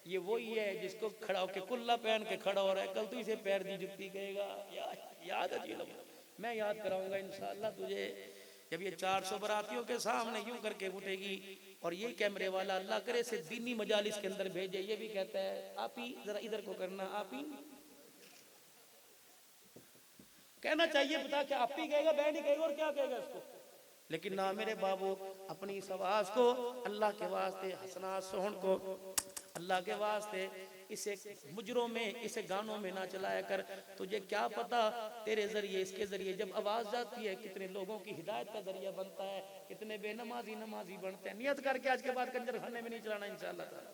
Speaker 1: ये वही है जिसको खड़ा होके कुल्ला पहन के खड़ा हो रहा है, कल तू इसे पैर दी जुत्ती कहेगा। याद है, मैं याद कराऊंगा इंशाअल्लाह तुझे, जब ये 400 बरातियों के सामने यूं करके उठेगी और ये कैमरे वाला अल्लाह करे से दीनी मजालिस के अंदर भेजे, ये भी कहता है आप ही जरा इधर को करना, आप ही कहना चाहिए, पता क्या आप ही कहेगा, बहन ही कहेगा, और क्या कहेगा इसको। लेकिन ना मेरे बाबू, अपनी इस आवाज को अल्लाह के वास्ते, हसना सोहन को अल्लाह के वास्ते इसे मुजरों में, इसे गानों में ना चलाया कर। तुझे क्या पता तेरे जरिए, इसके जरिए जब आवाज जाती है कितने लोगों की हिदायत का जरिया बनता है, कितने बेनमाजी नमाजी बनते हैं। नियत करके आज के बाद कंजर खाने में नहीं चलाना इंशाअल्लाह ताला,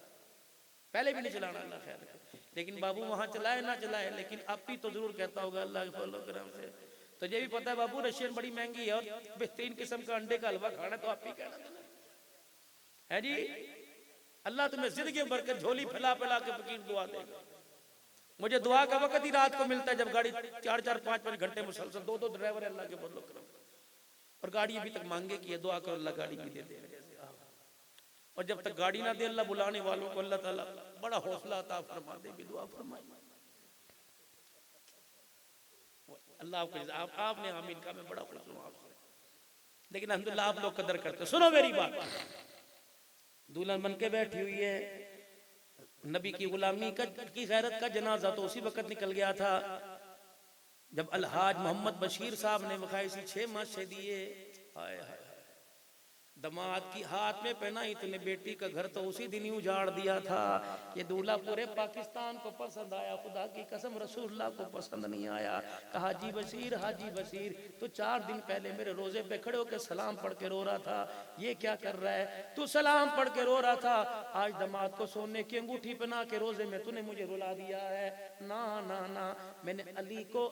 Speaker 1: पहले भी नहीं चलाना अल्लाह खैर। लेकिन बाबू वहां चलाए ना चलाए, लेकिन आप ही तो जरूर कहता होगा अल्लाह के फजल करम से। तुझे भी पता है बाबू रशियन बड़ी महंगी है और बेहतरीन किस्म का अंडे का हलवा खाना, तो आप ही कहना है जी। अल्लाह तुम्हें जिंदगी भर के झोली फैला फैला के फकीर दुआ देगा। मुझे दुआ का वक्त ही रात को मिलता है जब गाड़ी 4-4, 5-5 घंटे मुसलसल 2-2 ड्राइवर है अल्लाह के फजल करम, और गाड़ी अभी तक मांगे की है, दुआ करो अल्लाह गाड़ी भी दे दे। और जब तक गाड़ी ना दे अल्लाह बुलाने वालों को अल्लाह ताला बड़ा हौसला अता फरमा दे, भी दुआ फरमाए अल्लाह को। आपने आमीन का, मैं बड़ा खुश हूं आपसे, लेकिन अल्हम्दुलिल्लाह आप लोग कदर करते। सुनो मेरी बात, दुल्हन बन के बैठी हुई है, नबी की गुलामी की गैरत का जनाजा तो उसी वक्त निकल गया था जब अलहाज मोहम्मद बशीर साहब ने वकायसी 6 माशे दिए। हाय हाय, दमाद की हाथ में पहना इतने बेटी का घर तो उसी दिन ही उजाड़ दिया था। ये दूल्हा पूरे पाकिस्तान को पसंद आया, खुदा की कसम रसूलुल्लाह को पसंद नहीं आया। कहा हाजी बशीर तू 4 दिन पहले मेरे रोजे पे खड़े होकर सलाम पढ़ के रो रहा था, ये क्या कर रहा है? तू सलाम पढ़ के रो रहा था, आज दमाद को सोने की अंगूठी पहना के रोजे में तूने मुझे रुला दिया है। ना ना ना, मैंने अली को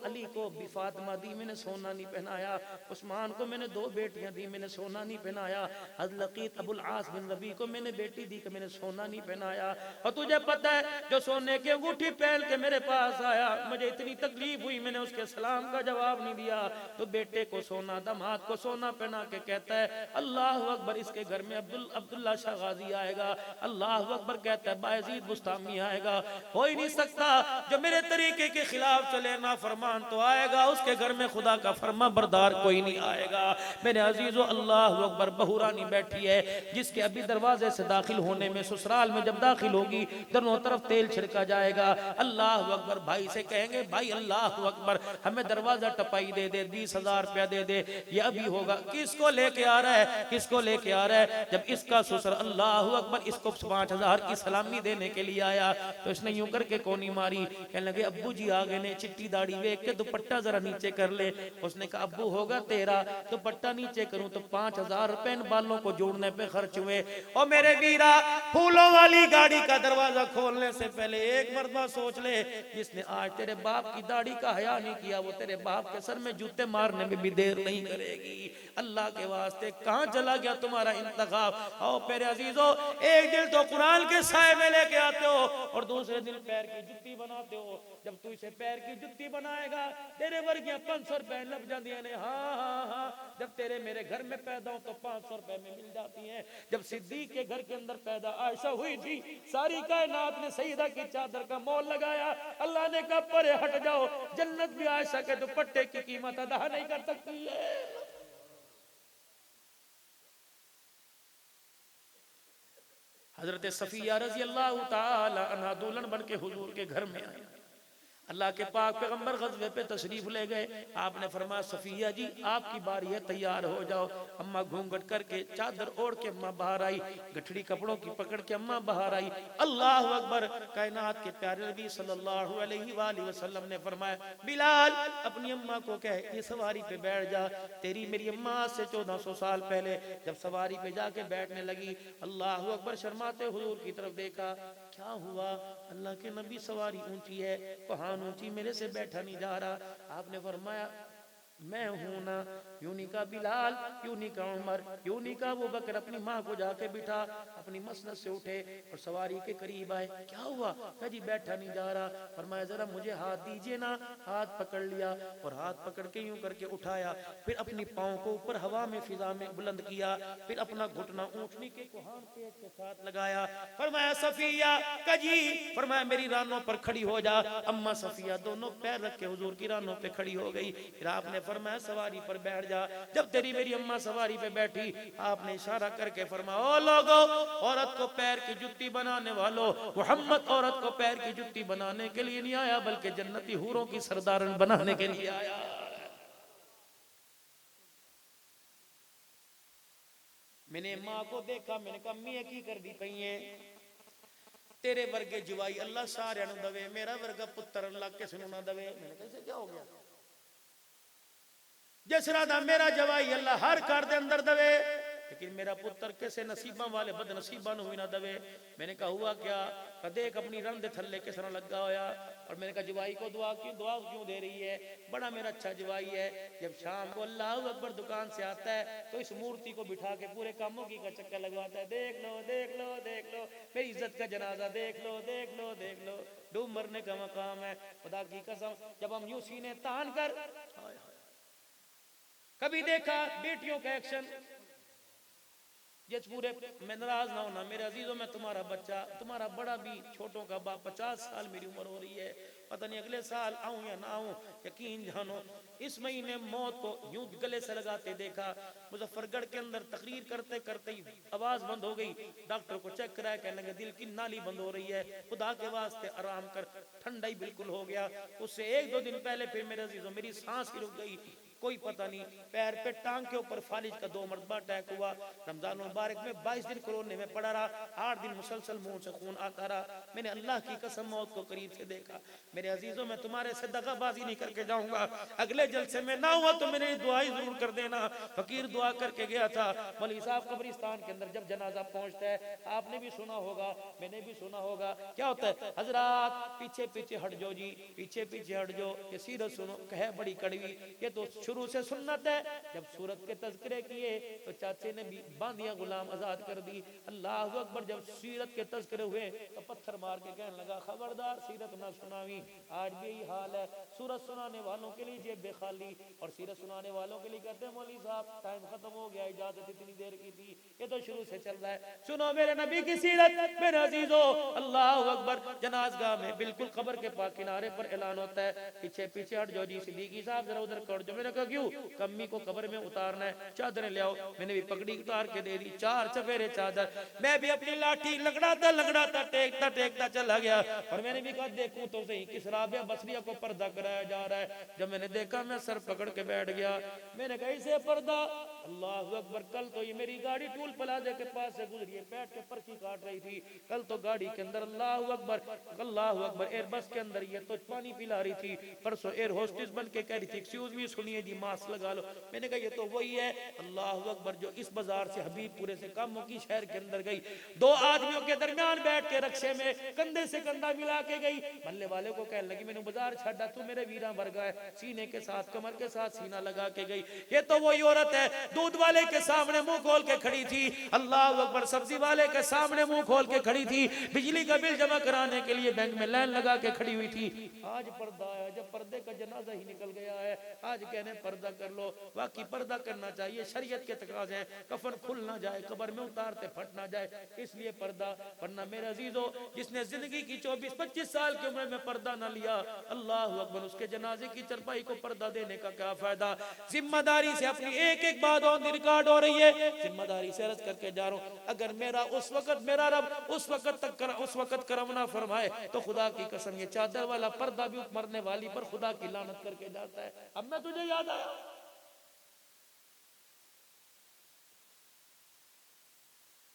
Speaker 1: फातिमा दी, मैंने सोना नहीं पहनाया। उस्मान को मैंने 2 बेटियां दी, मैंने सोना नहीं पहनाया। लकीत अबुल आस बिन रबी को मैंने बेटी दी कि मैंने सोना नहीं पहनाया, और तुझे पता है जो सोने की अंगूठी पहन के मेरे पास आया, मुझे इतनी तकलीफ हुई, मैंने उसके सलाम का जवाब नहीं दिया, तो बेटे को सोना, दामाद को सोना पहना के कहता है अल्लाह अकबर, इसके घर में अब्दुल्ला शाह गाजी आएगा, अल्लाह अकबर कहता है बायजीद बुस्तामी आएगा। हो ही नहीं सकता, जो मेरे तरीके के खिलाफ चले ना फरमान तो आएगा, उसके घर में खुदा का फरमा बरदार कोई नहीं आएगा। मेरे अजीजों, अल्लाह अकबर, बहुरानी बैठी है जिसके अभी दरवाजे से दाखिल होने में, ससुराल में जब दाखिल होगी दोनों तरफ तेल छिड़का जाएगा। अल्लाह अकबर, भाई से कहेंगे भाई अल्लाह अकबर हमें दरवाजा टपाई दे दे, 20,000 रुपया दे दे, ये अभी होगा। किसको लेके आ रहा है, किसको लेके आ रहा है? जब इसका ससुर अल्लाह अकबर इसको 5,000 की सलामी देने के लिए आया तो इसने यूं करके कोनी मारी, कहने लगे अब्बू जी आ गए ने, चिट्टी दाढ़ी देख के दुपट्टा जरा नीचे कर ले। उसने कहा अब्बू होगा तेरा, दुपट्टा नीचे करूं तो 5,000 रुपए इन बालों को जोड़ने पे खर्च हुए। और मेरे वीरा, फूलों वाली गाड़ी का दरवाजा खोलने से पहले एक मर्तबा सोच ले, जिसने आज तेरे बाप की दाढ़ी का हया नहीं किया वो तेरे बाप के सर में जूते मारने में भी देर नहीं करेगी। अल्लाह के वास्ते कहां चला गया तुम्हारा इंतखाब? आओ मेरे अजीजों, एक दिल तो कुरान के साए में लेके आते हो और दूसरे दिन पैर की जुत्ती बनाते हो। जब तू इसे पैर की जुत्ती बनाएगा तेरे वर्गियां 500 रुपए लग जाती है। हाँ हाँ हाँ, जब तेरे मेरे घर में पैदा हो तो 500 रुपए में मिल जाती हैं। जब सिद्दीक के घर के अंदर पैदा आयशा हुई थी, सारी कायनात ने सईदा की चादर का मोल लगाया। अल्लाह ने कहा परे हट जाओ, जन्नत भी आयशा के दुपट्टे की कीमत अदा नहीं कर सकती है। हजरत सफिया रजी अल्लाह ताला अन्हा दुल्हन बन के हुजूर के घर में आई। अल्लाह के पाक पैगंबर गज़वे पे तशरीफ ले गए। आपने फरमाया सफिया जी आपकी बारी है, तैयार हो जाओ। अम्मा घूंघट करके चादर ओढ़ के अम्मा बाहर आई, गठड़ी कपड़ों की पकड़ के अम्मा बाहर आई। अल्लाह अकबर, कायनात के प्यारे नबी सल्लल्लाहु अलैहि वसल्लम ने फरमाया बिलाल अपनी अम्मा को कहे ये सवारी पे बैठ जा। तेरी मेरी अम्मा से 1400 साल पहले जब सवारी पे जाके बैठने लगी, अल्लाह अकबर शर्माते हुजूर की तरफ देखा, क्या हुआ? अल्लाह के नबी सवारी ऊंची है, कहां ऊंची, मेरे से बैठा नहीं जा रहा। आपने फरमाया मैं हूं ना। यूं नहीं कहा बिलाल, यूं नहीं कहा उमर, यूं नहीं कहा वो बकर, अपनी माँ को जाके बिठा। अपनी मसनद से उठे और सवारी के करीब आए। क्या हुआ? कहा जी बैठा नहीं जा रहा। फरमाया जरा मुझे हाथ दीजिए ना। हाथ पकड़ लिया और हाथ पकड़ के यूं करके उठाया, फिर अपनी पाँव को ऊपर हवा में फिजा में बुलंद किया, फिर अपना घुटना ऊंटनी के कोहान पेट के साथ लगाया। फरमाया सफिया कजी, फरमाया मेरी रानों पर खड़ी हो जा। अम्मा सफिया दोनों पैर रख के हुजूर की रानों पे खड़ी हो गई। फिर आपने फरमाया सवारी पर बैठ जा। जब तेरी मेरी अम्मा सवारी पे बैठी, आपने इशारा करके फरमाया ओ लोगो, औरत को पैर की जुत्ती बनाने वालों, मोहम्मद औरत को पैर की जुत्ती बनाने के लिए नहीं आया बल्कि जन्नती हूरों की सरदारन बनाने के लिए आया। मैंने माँ को देखा, मैंने कहा अम्मी की कर दी पई है, तेरे वर्गे जवाई अल्लाह सारे दवे, मेरा वर्गा पुत्र अल्लाह किस ना दवे। मैंने कहा क्या हो गया? जिस राधा मेरा जवाई अल्लाह हर घर दे अंदर दवे, लेकिन मेरा पुत्र कैसे नसीबा वाले बदनसीबा हुई ना दवे। मैंने कहा हुआ क्या? देख अपनी रन दे थल्ले किस तरह लगा होया। और मैंने कहा जवाई को दुआ क्यों दे रही है? बड़ा मेरा अच्छा जवाई है। जब शाम को अल्लाह अकबर दुकान से आता है तो इस मूर्ति को बिठा के पूरे कामों की का चक्कर लगवाता है। देख लो देख लो देख लो, मेरी इज्जत का जनाजा देख लो देख लो देख लो। डूब मरने का मकाम है। खुदा की कसम, जब हम यूं सीने तान कर, कभी देखा बेटियों का एक्शन, जिस पूरे में नाराज ना होना मेरे अजीजों, में तुम्हारा बच्चा, तुम्हारा बड़ा भी छोटों का बाप, 50 साल मेरी उम्र हो रही है, पता नहीं अगले साल आऊं या ना आऊं, यकीन जानो इस महीने मौत को यूं गले से लगाते देखा। मुजफ्फरगढ़ के अंदर तकरीर करते करते ही आवाज बंद हो गई। डॉक्टर को चेक कराया, कहने लगे दिल की नाली बंद हो रही है, खुदा के वास्ते आराम कर। ठंडा ही बिल्कुल हो गया। उससे 1-2 दिन पहले फिर मेरे अजीजों मेरी सांस ही रुक गई। कोई पता नहीं, पैर पे टांग के ऊपर फालिज का 2 मरतबा अटैक हुआ। रमजान मुबारक में 22 दिन कोरोने में पड़ा रहा, 8 दिन मुसलसल मुंह से खून आता रहा। मैंने अल्लाह की कसम मौत को करीब से देखा। मेरे अजीजों, मैं तुम्हारे से दगाबाजी नहीं करके जाऊंगा। अगले जलसे में ना हुआ तो मेरी दुआई जरूर कर देना। फकीर दुआ करके गया था। मौलवी साहब कब्रिस्तान के अंदर जब जनाजा पहुंचता है, आपने भी सुना होगा, मैंने भी सुना होगा, क्या होता है? हजरात पीछे पीछे हट जाओ जी, पीछे पीछे हट जाओ। ये सीरत सुनो, कहे बड़ी कड़वी, ये तो शुरू से सुन्नत है, जब सूरत के तज़किरे किए तो चाचे ने भी बांदिया गुलाम आजाद कर दी। अल्लाह अकबर, जब सीरत के तज़किरे हुए तो पत्थर मार के कहने लगा खबरदार सीरत ना सुनावी। आज भी यही हाल है, सूरत सुनाने वालों के लिए जेब बेखाली और सीरत सुनाने वालों के लिए कहते हैं मौलवी साहब टाइम खत्म हो गया, इजाजत इतनी देर की थी, ये तो शुरू से चल रहा है। सुनो मेरे नबी की सीरत मेरे अजीजों, अल्लाह अकबर। जनाज़गाह में बिल्कुल कब्र के पास किनारे पर ऐलान होता है, पीछे पीछे हट जाओ जी सिद्दीकी साहब, जरा उधर कर जो। मैंने कहा क्यों? कम्मी को कब्र में उतारना है, चादरें ले आओ। मैंने भी पगड़ी उतार के दे दी, 4 चफेरे चादर। मैं भी अपनी लाठी लगड़ाता टेकता चला गया और मैंने भी कहा देखूं तो सही किस राबिया बसरिया को पर्दा कराया जा रहा है। जब मैंने देखा मैं सर पकड़ के बैठ गया। मैंने कहा इसे पर्दा, अल्लाह अकबर। कल तो ये मेरी गाड़ी टूल प्लाजा के पास से गुजरी है, बैठ के पर्ची काट रही थी। कल तो गाड़ी के अंदर अल्लाह अकबर एयर बस के अंदर ये तो पानी पिला रही थी। परसों एयर होस्टेस बन के कह रही थी एक्सक्यूज मी सुनिए जी मास्क लगा लो। मैंने कहा ये तो वही है अल्लाह अकबर जो इस बाजार से हबीबपुरे से कामों की शहर के अंदर गई, 2 आदमियों के दरमियान बैठ के रक्शे में कंधे से कंधा मिला के गई। मल्ले वाले को कहने लगी मैंने बाजार छाड़ा, तू मेरे वीरा मर गए, सीने के साथ कमर के साथ सीना लगा के गई। ये तो वही औरत है दूध वाले के सामने मुंह खोल के खड़ी थी, अल्लाह अकबर। सब्जी वाले के सामने मुंह खोल के खड़ी थी, बिजली का बिल जमा कराने के लिए बैंक में लाइन लगा के खड़ी हुई थी। आज पर्दा आया, जब पर्दे का जनाजा ही निकल गया है, आज कहने पर्दा कर लो। बाकी पर्दा करना चाहिए, शरीयत के तकाज़े हैं, कफन खुल ना जाए, कब्र में उतारते फट ना जाए, इसलिए पर्दा। वरना मेरे अजीजों, जिसने जिंदगी की 24-25 साल की उम्र में पर्दा ना लिया, अल्लाह अकबर, उसके जनाजे की चरपाई को पर्दा देने का क्या फायदा। जिम्मेदारी से अपनी एक बात ऑन द रिकॉर्ड हो रही है, जिम्मेदारी से अर्ज करके जा रहा हूं, अगर मेरा उस वक्त मेरा रब उस वक्त करम ना फरमाए तो खुदा की कसम ये चादर वाला पर्दा भी मरने वाली पर खुदा की लानत करके जाता है। अब मैं तुझे याद आया,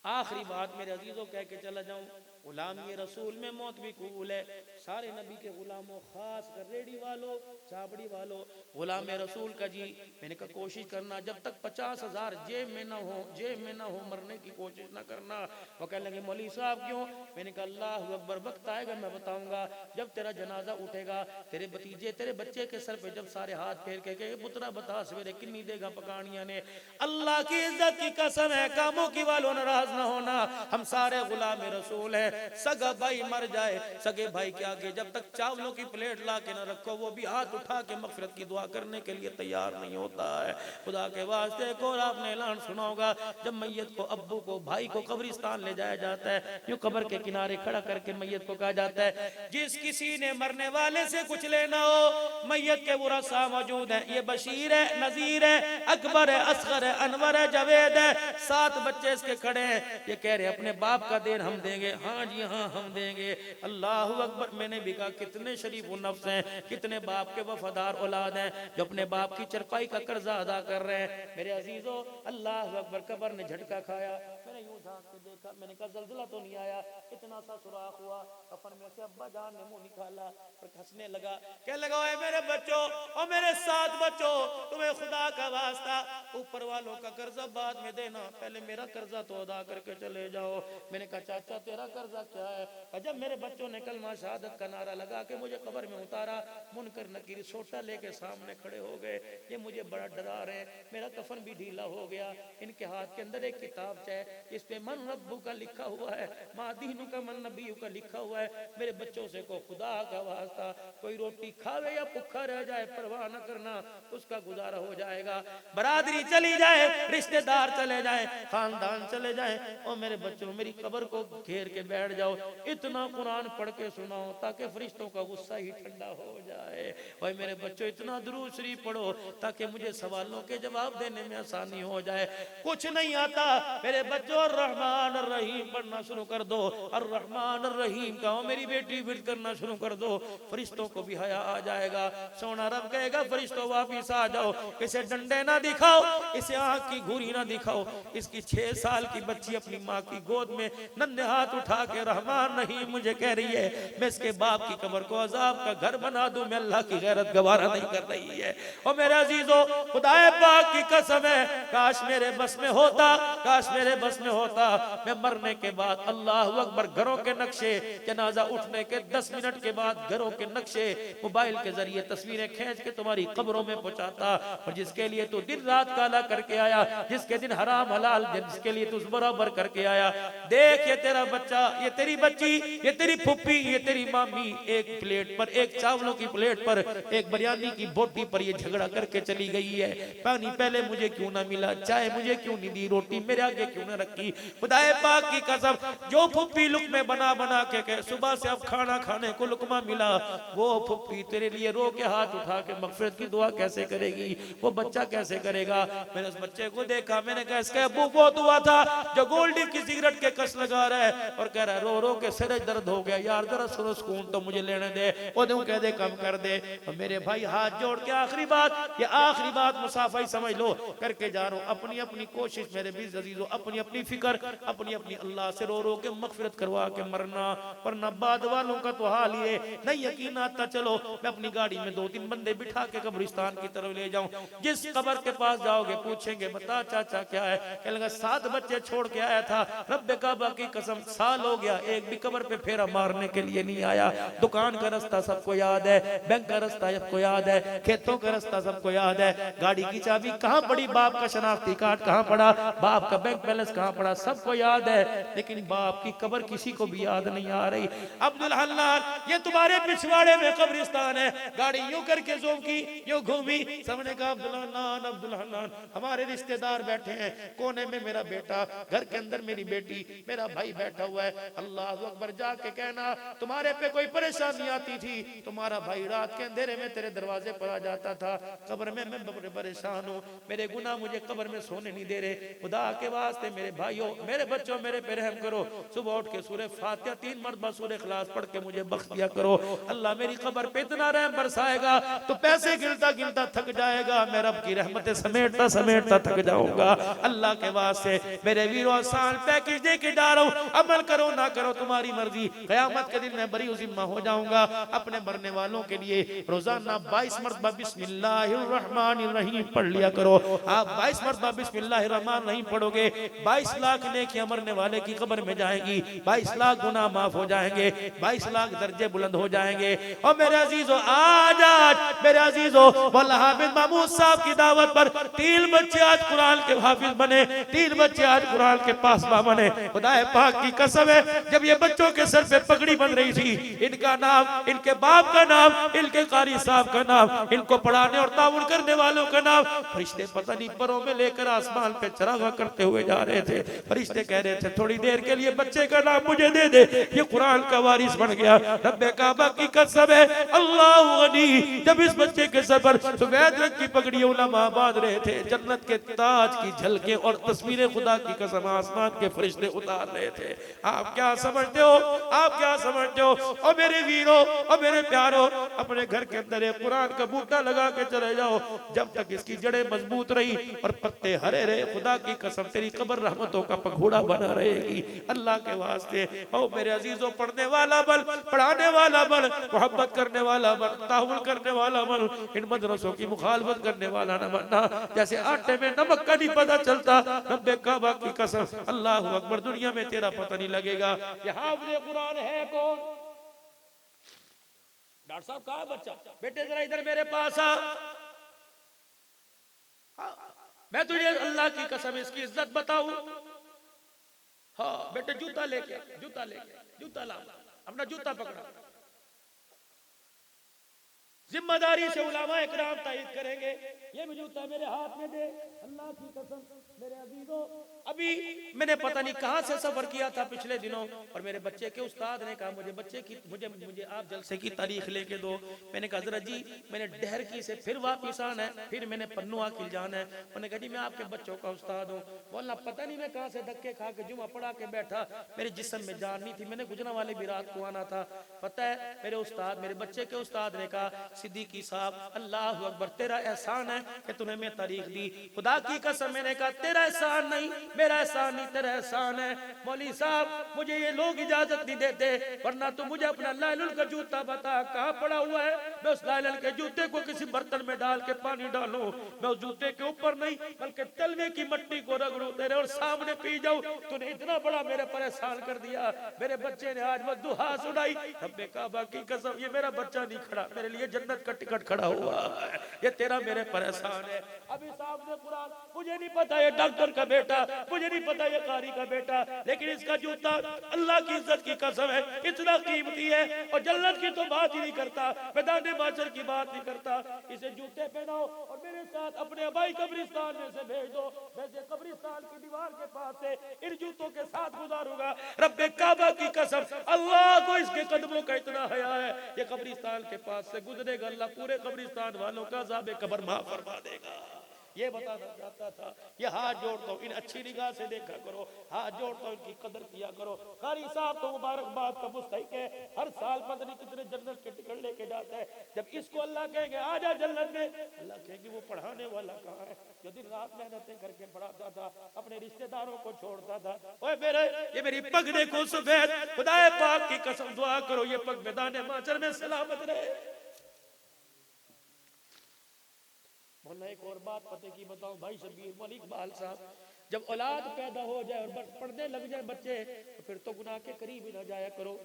Speaker 1: आखिरी बात मेरे अजीजों कह के चला जाऊं, गुलामी रसूल में मौत भी कबूल है। सारे नबी के गुलामों, खास कर रेडी वालों, चाबड़ी वालों, गुलाम रसूल का जी मैंने कहा कोशिश करना जब तक 50,000 जेब में ना हो मरने की कोशिश ना करना। वो कहने लगे मौलवी साहब क्यों? मैंने कहा अल्लाह अकबर, वक्त आएगा मैं बताऊंगा, जब तेरा जनाजा उठेगा, तेरे भतीजे तेरे बच्चे के सर पे जब सारे हाथ फेर के कहे पुत्रा बता सवेरे किन्नी देगा पकानिया ने, अल्लाह की इज्जत की कसम है कामों की वालों नाराज ना होना, हम सारे गुलाम रसूल हैं। सगा भाई मर जाए, सगे भाई के आगे जब तक चावलों की प्लेट ला के न रखो, वो भी हाथ उठा के मगफिरत की दुआ करने के लिए तैयार नहीं होता है। खुदा के वास्ते को आपने ऐलान सुना होगा, जब मैयत को, अब्बू को, भाई को कब्रिस्तान ले जाया जाता है, यूं कब्र के किनारे खड़ा करके मैयत को कहा जाता है जिस किसी ने मरने वाले से कुछ लेना हो, मैयत के वरसा मौजूद है, ये बशीर है, नजीर है, अकबर है, असगर है, अनवर है, जवेद है, 7 बच्चे इसके खड़े हैं, ये कह रहे अपने बाप का देन हम देंगे, हाँ जी हाँ हम देंगे। अल्लाह अकबर। मैंने भी कहा कितने शरीफ नफ्स हैं, कितने बाप के वफादार औलाद हैं जो अपने बाप की चरपाई का कर्जा अदा कर रहे हैं। मेरे अजीजों, अल्लाह अकबर, कब्र ने झटका खाया, मैंने यूं झांक के देखा, मैंने कहा जल्जला तो नहीं आया, इतना सा सुराख हुआ, कफन में से अब्बा जान ने मुंह निकाला और हंसने लगा, क्या लगा मेरे बच्चों और मेरे 7 बच्चों, तुम्हें खुदा का वास्ता ऊपर वालों का कर्जा बाद में देना, पहले मेरा कर्जा तो अदा करके चले जाओ। मैंने कहा चाचा तेरा कर्जा क्या है? जब मेरे बच्चों ने कलमा शहादत का नारा लगा के मुझे कब्र में उतारा, मुनकर नकीर सोटा लेके सामने खड़े हो गए, ये मुझे बड़ा डरा रहे, मेरा कफन भी ढीला हो गया। इनके हाथ के अंदर एक किताब है, इस पे मन रब्बू का लिखा हुआ है, मादीनू का मन नबी का लिखा हुआ है। मेरे बच्चों से को खुदा का वास्ता कोई रोटी खावे या भूखा रह जाए परवाह न करना, उसका गुजारा हो जाएगा, बरादरी चली जाए, रिश्तेदार चले जाए, खानदान चले जाए, और मेरे बच्चों मेरी कब्र को घेर के बैठ जाओ, इतना कुरान पढ़ के सुनाओ ताकि फरिश्तों का गुस्सा ही ठंडा हो जाए। भाई मेरे बच्चों इतना दुरूद शरीफ पढ़ो ताकि मुझे सवालों के जवाब देने में आसानी हो जाए। कुछ नहीं आता मेरे बच्चों, रहमान रहीम पढ़ना शुरू कर दो, और रहमान रहीम का मेरी बेटी विर्द करना शुरू कर दो, फरिश्तों को भी हया आ जाएगा। सोना रब कहेगा फरिश्तों वापिस आ जाओ, इसे डंडे ना दिखाओ, इसे आंख की घूरी ना दिखाओ, इसकी 6 साल की बच्ची अपनी माँ की गोद में नन्हे हाथ उठा के रहमान नहीं मुझे कह रही है, मैं इसके बाप की कब्र को अजाब का घर बना दूं, मैं अल्लाह की गैरत गवारा नहीं कर रही है। और मेरे अजीजों, खुदाए पाक की कसम है, काश मेरे बस में होता, काश मेरे बस
Speaker 2: मजलिस में होता, मैं मरने के बाद अल्लाह अकबर घरों के नक्शे, जनाजा उठने के 10 मिनट के बाद घरों के नक्शे मोबाइल के जरिए तस्वीरें खींच के तुम्हारी कब्रों में पहुंचाता। और जिसके लिए तू दिन रात काला करके आया, जिसके दिन हराम हलाल जिसके लिए तू बराबर करके आया, देख ये तेरा बच्चा, ये तेरी बच्ची, ये तेरी फुप्पी, ये तेरी मामी एक प्लेट पर, एक चावलों की प्लेट पर, एक बिरयानी की बोटी पर ये झगड़ा करके चली गई है। पानी पहले मुझे क्यों ना मिला, चाय मुझे क्यों नहीं दी, रोटी मेरे आगे क्यों ना रखी। खुदाए पाक की कसम, जो फुप्पी लुकमे बना बना के सुबह से अब खाना खाने को लुकमा मिला, वो फुप्पी तेरे लिए रो के हाथ उठा के मगफिरत की दुआ कैसे करेगी, वो बच्चा कैसे करेगा। मैंने उस बच्चे को देखा, मैंने कहा इसका अब्बू बहुत हुआ था जो गोल्डी की सिगरेट के कस लगा रहा है और कह रहा है रो रो के सिर दर्द हो गया, यार जरा सुनो सुकून तो मुझे लेने दे, वो कह दे कम कर दे। और मेरे भाई हाथ जोड़ के आखिरी बात, ये आखिरी बात मुसाफिर समझ लो, करके जा रहा हूं अपनी अपनी कोशिश मेरे भी अजीजों, अपनी अपनी फिक्र, अपनी अपनी अल्लाह से रो रो के मगफिरत करवा के मरना। वरना बाद वालों का तो हाल ये नहीं यकीन आता, चलो मैं अपनी गाड़ी में 2-3 बंदे बिठा के कब्रिस्तान की तरफ ले जाऊं, जिस कब्र के पास जाओगे पूछेंगे बता चाचा क्या है, कहेगा 7 बच्चे छोड़ के आया था, रब्बे काबा की कसम साल हो गया एक भी कब्र पे फेरा मारने के लिए नहीं आया। दुकान का रास्ता सबको याद है, बैंक का रास्ता सबको याद है, खेतों का रास्ता सबको याद है, गाड़ी की चाबी कहाँ पड़ी, बाप का शनाख्ती कार्ड कहाँ पड़ा, बाप का बैंक बैलेंस कहाँ पड़ा, सबको याद है, लेकिन बाप की कब्र किसी को भी याद नहीं आ रही। अब्दुल हन्नान, ये तुम्हारे पिछवाड़े में कब्रिस्तान है, गाड़ी यूं करके ज़ूम की, यूं घूमी, सबने कहा अब्दुल हन्नान, अब्दुल हन्नान, हमारे रिश्तेदार बैठे हैं, कोने में मेरा बेटा, घर के अंदर मेरी बेटी, मेरा भाई बैठा हुआ है। अल्लाह अकबर, जाके कहना तुम्हारे पे कोई परेशानी आती थी, तुम्हारा भाई रात के अंधेरे में तेरे दरवाजे पर आ जाता था, कब्र में मैं बड़े परेशान हूँ, मेरे गुनाह मुझे कब्र में सोने नहीं दे रहे, खुदा के वास्ते मेरे भाइयों, मेरे बच्चों, मेरे पे रहम करो, सुबह उठ के सूरह फातिहा 3 मरतबा सूरह इखलास पढ़ के मुझे बख्श दिया करो। अल्लाह मेरी कब्र पे इतना रहम बरसाएगा तो पैसे गिनता गिनता थक जाएगा, मैं रब की रहमतें समेटता समेटता थक जाऊंगा। अल्लाह के वास्ते मेरे वीरों, आसान पैकेज दे के डाल रहा हूं, अमल करो ना करो तुम्हारी मर्जी, कयामत के दिन मैं बरी जिम्मा हो जाऊंगा। अपने मरने वालों के लिए रोजाना 22 मरतबा बिस्मिल्लाहिर्रहमानिर्रहीम पढ़ लिया करो। आप 22 मरतबा बिस्मिल्लाहिर्रहमानिर्रहीम पढ़ोगे, 22 लाख नेकियां मरने वाले की कब्र में जाएंगी, 22 लाख गुनाह माफ हो जाएंगे, 22 लाख दर्जे बुलंद हो जाएंगे। और मेरे अजीजों, आज मेरे अजीजों, मौला हाफिज महमूद साहब की दावत पर 3 बच्चे आज कुरान के हाफिज बने, 3 बच्चे आज कुरान के पासबा बने। खुदाए पाक की कसम है, जब ये बच्चों के सर पे पगड़ी बन रही थी, इनका नाम, इनके बाप का नाम, इनके कारी साहब का नाम, इनको पढ़ाने और ताउन करने वालों का नाम, फरिश्ते पता नहीं परों में लेकर आसमान पे चरागा करते हुए जा रहे थे। फरिश्ते कह रहे थे थोड़ी देर के लिए बच्चे का नाम मुझे दे दे, ये कुरान का वारिस बन गया। रब्बे काबा की कसम है, अल्लाह गनी, जब इस बच्चे के सर पर सफेद रंग की पगड़ी उलमा बांध रहे थे, जन्नत के ताज की झलके और तस्वीरें खुदा की कसम आसमान के फरिश्ते उतार रहे थे। आप क्या समझते हो, आप क्या समझते हो? और मेरे वीरों और मेरे प्यारों, अपने घर के अंदर एक कुरान का बूटा लगा के चले जाओ, जब तक इसकी जड़ें मजबूत रही और पत्ते हरे रहे, खुदा की कसम तेरी कब्र रहमतों का पगोड़ा बना रहेगी। अल्लाह के वास्ते ओ मेरे अजीजों, पढ़ने वाला बल, पढ़ाने वाला बल, मोहब्बत करने वाला बल, ताहुल करने वाला बल, इन मदरसों की मुखालफत करने वाला न बनना। जैसे आटे में नमक का नहीं पता चलता, रब्बे काबा की कसम, अल्लाह अकबर, दुनिया में तेरा पता नहीं लगेगा ये हाफिज़ कुरान है कौन। डॉक्टर साहब कहा बच्चा, बेटे जरा इधर मेरे पास आ, मैं तुझे अल्लाह की कसम इसकी इज्जत बताऊं। हाँ बेटे, जूता लेके, जूता लेके, जूता ला, अपना जूता पकड़ा। जिम्मेदारी से उलामा इकराम तायद करेंगे, ये भी जूता मेरे हाथ में दे। अल्लाह की कसम मेरे अजीजों, अभी मैंने पता नहीं कहां से सफर किया था पिछले दिनों, और मेरे बच्चे के उस्ताद ने कहा मुझे बच्चे की मुझे आप जलसे की तारीख लेके दो। मैंने कहा हज़रत जी मैंने डहर की से फिर वापिस आना है, फिर मैंने पन्नू आकिल जाना है। उन्होंने कहा जी मैं आपके बच्चों का उस्ताद हूँ। बोलना पता नहीं मैं कहां से धक्के खा के जुमा पढ़ा के बैठा, मेरे जिस्म में जान नहीं थी, मैंने गुजरा वाले भी रात को आना था। पता है मेरे उस्ताद, मेरे बच्चे के उस्ताद ने कहा सिद्दीकी साहब अल्लाह अकबर, तेरा एहसान है कि तूने मैं तारीख दी। खुदा की कसम मैंने कहा तेरा एहसान नहीं, मेरा एहसान नहीं तेरा एहसान है। मौली साहब मुझे ये लोग इजाजत नहीं देते, वरना तो मुझे अपना लाइलुल का जूता बता कहाँ पड़ा हुआ है, मैं उस लाइलुल के जूते को किसी बर्तन में डाल के पानी डालूं, मैं उस जूते के ऊपर नहीं बल्कि तलवे की मट्टी को रगड़ूं तेरे और सामने पी जाऊं। तूने इतना बड़ा मेरे पर एहसान कर दिया। मेरे बच्चे ने आज मद्दुहा सुनाई, रब्बे काबा की कसम ये मेरा बच्चा नहीं खड़ा, मेरे लिए जन्नत का टिकट खड़ा हुआ है, ये तेरा मेरे पर एहसान है। अभी सामने कुरान, मुझे नहीं पता ये डॉक्टर का बेटा, मुझे नहीं पता ये कारी का बेटा, लेकिन इसका जूता अल्लाह की इज्जत की कसम है इतना कीमती है, और जन्नत की तो बात ही नहीं करता, मैदान माशर की बात नहीं करता। इसे जूते पहनाओ और मेरे साथ अपने अबाई कब्रिस्तान में से भेज दो, वैसे कब्रिस्तान की दीवार के पास से इन जूतों के साथ गुजारूंगा। रब्बे काबा की कसम अल्लाह को इसके कदमों का इतना हया है, ये कब्रिस्तान के पास से गुजरेगा अल्लाह पूरे कब्रिस्तान वालों का अज़ाब कब्र माफ फरमा देगा। ये बताना चाहता था। ये हाथ जोड़ता हूँ, इन अच्छी निगाह से देखा करो, हाथ जोड़ता हूँ, इनकी कदर किया करो। कारी साहब तो मुबारकबाद का मुस्तहिक है, हर साल पता नहीं कितने जन्नत के टिकट लेके जाता है। जब इसको अल्लाह कहेंगे आ जा जन्नत में, अल्लाह कहेंगे वो पढ़ाने वाला कहाँ है जो दिन रात मेहनतें करके पढ़ाता था, अपने रिश्तेदारों को छोड़ता था। ओए मेरे ये मेरी पग देखो सफेद, खुदाए पाक की कसम दुआ करो ये पग मैदान माशर में सलामत रहे। मोहल्ला एक और बात पते की बताऊं भाई शबीर मलिक बाल साहब, जब औलाद पैदा हो जाए और बस पढ़ने लग जाए बच्चे तो फिर तो गुनाह के करीब ही ना जाया करो।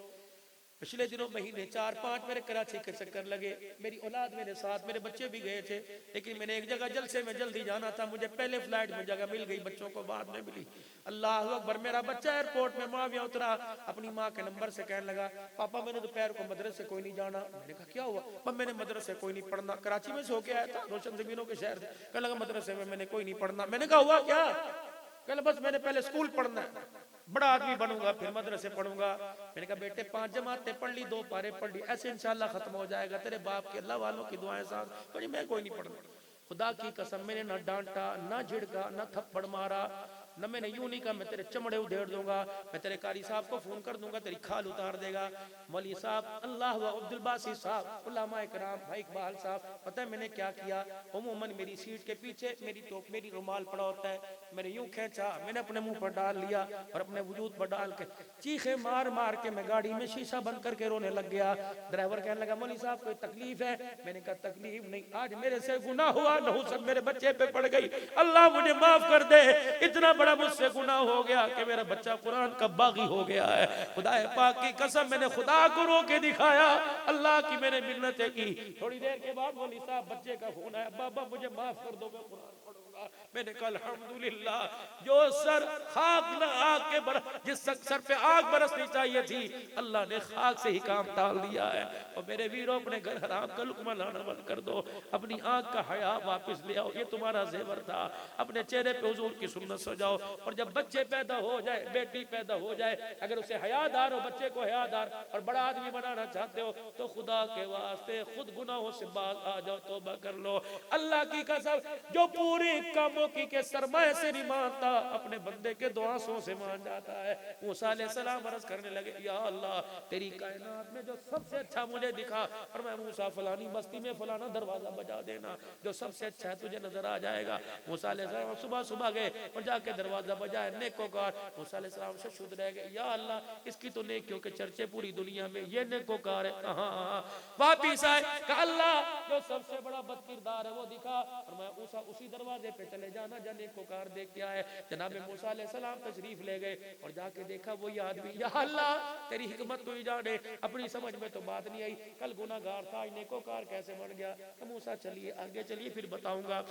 Speaker 2: पिछले दिनों महीने 4-5 मेरे कराची के चक्कर लगे, मेरी औलाद मेरे साथ, मेरे बच्चे भी गए थे, लेकिन मैंने एक जगह जलसे में जल्दी जाना था, मुझे पहले फ्लाइट में जगह मिल गई, बच्चों को बाद में मिली। अल्लाह अकबर, मेरा बच्चा एयरपोर्ट में मुआविया उतरा, अपनी माँ के नंबर से कहने लगा पापा मैंने दोपहर को मदरसे कोई नहीं जाना। मैंने कहा क्या हुआ? अब मैंने मदरसे कोई नहीं पढ़ना, कराची में से होके आया था, रोशन जमीनों के शहर से। कहने लगा मदरसे में मैंने कोई नहीं पढ़ना। मैंने कहा हुआ क्या? कहने बस मैंने पहले स्कूल पढ़ना है, बड़ा आदमी बनूंगा फिर मदरसे पढ़ूंगा। मैंने कहा बेटे 5 जमातें पढ़ ली, 2 पारे पढ़ ली, ऐसे इंशाल्लाह खत्म हो जाएगा, तेरे बाप के अल्लाह वालों की दुआएं साथ। पर मैं कोई नहीं पढ़ना। खुदा की कसम मैंने ना डांटा ना झिड़का ना थप्पड़ मारा, न मैंने यूं नहीं कहा मैं तेरे चमड़े उधेड़ दूंगा, मैं तेरे कारी साहब को फोन कर दूंगा तेरी खाल उतार देगा। मौलवी साहब अल्लाह व अब्दुल बासी साहब उलमा इकराम भाई इकबाल साहब, पता है मैंने क्या किया? उमूमन मेरी सीट के पीछे मेरी टोप मेरी रुमाल पड़ा होता है, मैंने यूं खींचा, मैंने अपने मुंह पर डाल लिया और अपने वजूद पर डाल के चीखे मार मार के मैं गाड़ी में शीशा बंद करके रोने लग गया। ड्राइवर कहने लगा मौलवी साहब कोई तकलीफ है? मैंने कहा तकलीफ नहीं, आज मेरे से गुनाह हुआ, नहुसत मेरे बच्चे पे पड़ गई, अल्लाह मुझे माफ कर दे, इतना बड़ा मुझसे गुनाह हो गया कि मेरा बच्चा कुरान का बागी हो गया है। खुदा पाक की कसम मैंने खुदा को रो के दिखाया, अल्लाह की मैंने मिन्नतें की। थोड़ी देर के बाद मौलवी साहब बच्चे का फोन आया, बाबा मुझे माफ कर दो मैं कुरान पढ़ूंगा। मैंने कहा अल्हम्दुलिल्लाह, जो सर खाक न आग के जिस सर पे आग बरसनी चाहिए थी अल्लाह ने खाक से ही काम टाल दिया है। और मेरे वीरों अपने घर हराम का लुकमा लाना बंद कर दो, अपनी आंख का हया वापस ले आओ, ये तुम्हारा जेवर था। अपने चेहरे पे हुजूर की सुन्नत सजाओ, और जब बच्चे पैदा हो जाए, बेटी पैदा हो जाए, अगर उसे हयादार हो, बच्चे को हयादार और बड़ा आदमी बनाना चाहते हो तो खुदा के वास्ते खुद गुनाहों से बाज आ जाओ, तौबा कर लो। अल्लाह की कसम जो पूरी कामों की के सरमाए से नहीं मानता, अपने बंदे के दुआसों से मान जाता है। मूसा अलैहिस्सलाम अर्ज करने लगे या अल्लाह तेरी कायनात में जो सबसे अच्छा मुझे दिखा, और मैं मूसा फलानी बस्ती में फलाना दरवाजा बजा देना, जो सबसे अच्छा है तुझे नजर आ जाएगा। मूसा अलैहिस्सलाम सुबह सुबह गए और जाके दरवाजा बजाए, नेकोकार। मूसा अलैहिस्सलाम से शुद्ध रह गए, या अल्लाह इसकी तो नेकियों के चर्चे पूरी दुनिया में, ये नेकोकार है कहाँ? वापिस आए, कहा अल्लाह जो सबसे बड़ा बदकिरदार है वो दिखा, और मैं उसी दरवाजे पे चले जाना जा नेकोकार देख के आए। जनाब मूसा अलैहिस्सलाम तशरीफ ले गए और जाके देखा वही आदमी, या अल्लाह तेरी हिकमत तो ही जाने, अपनी समझ में तो बात नहीं आई, कल गुनाहगार था आज नेकोकार कैसे बन गया? मूसा चलिए आगे चलिए फिर बताऊंगा।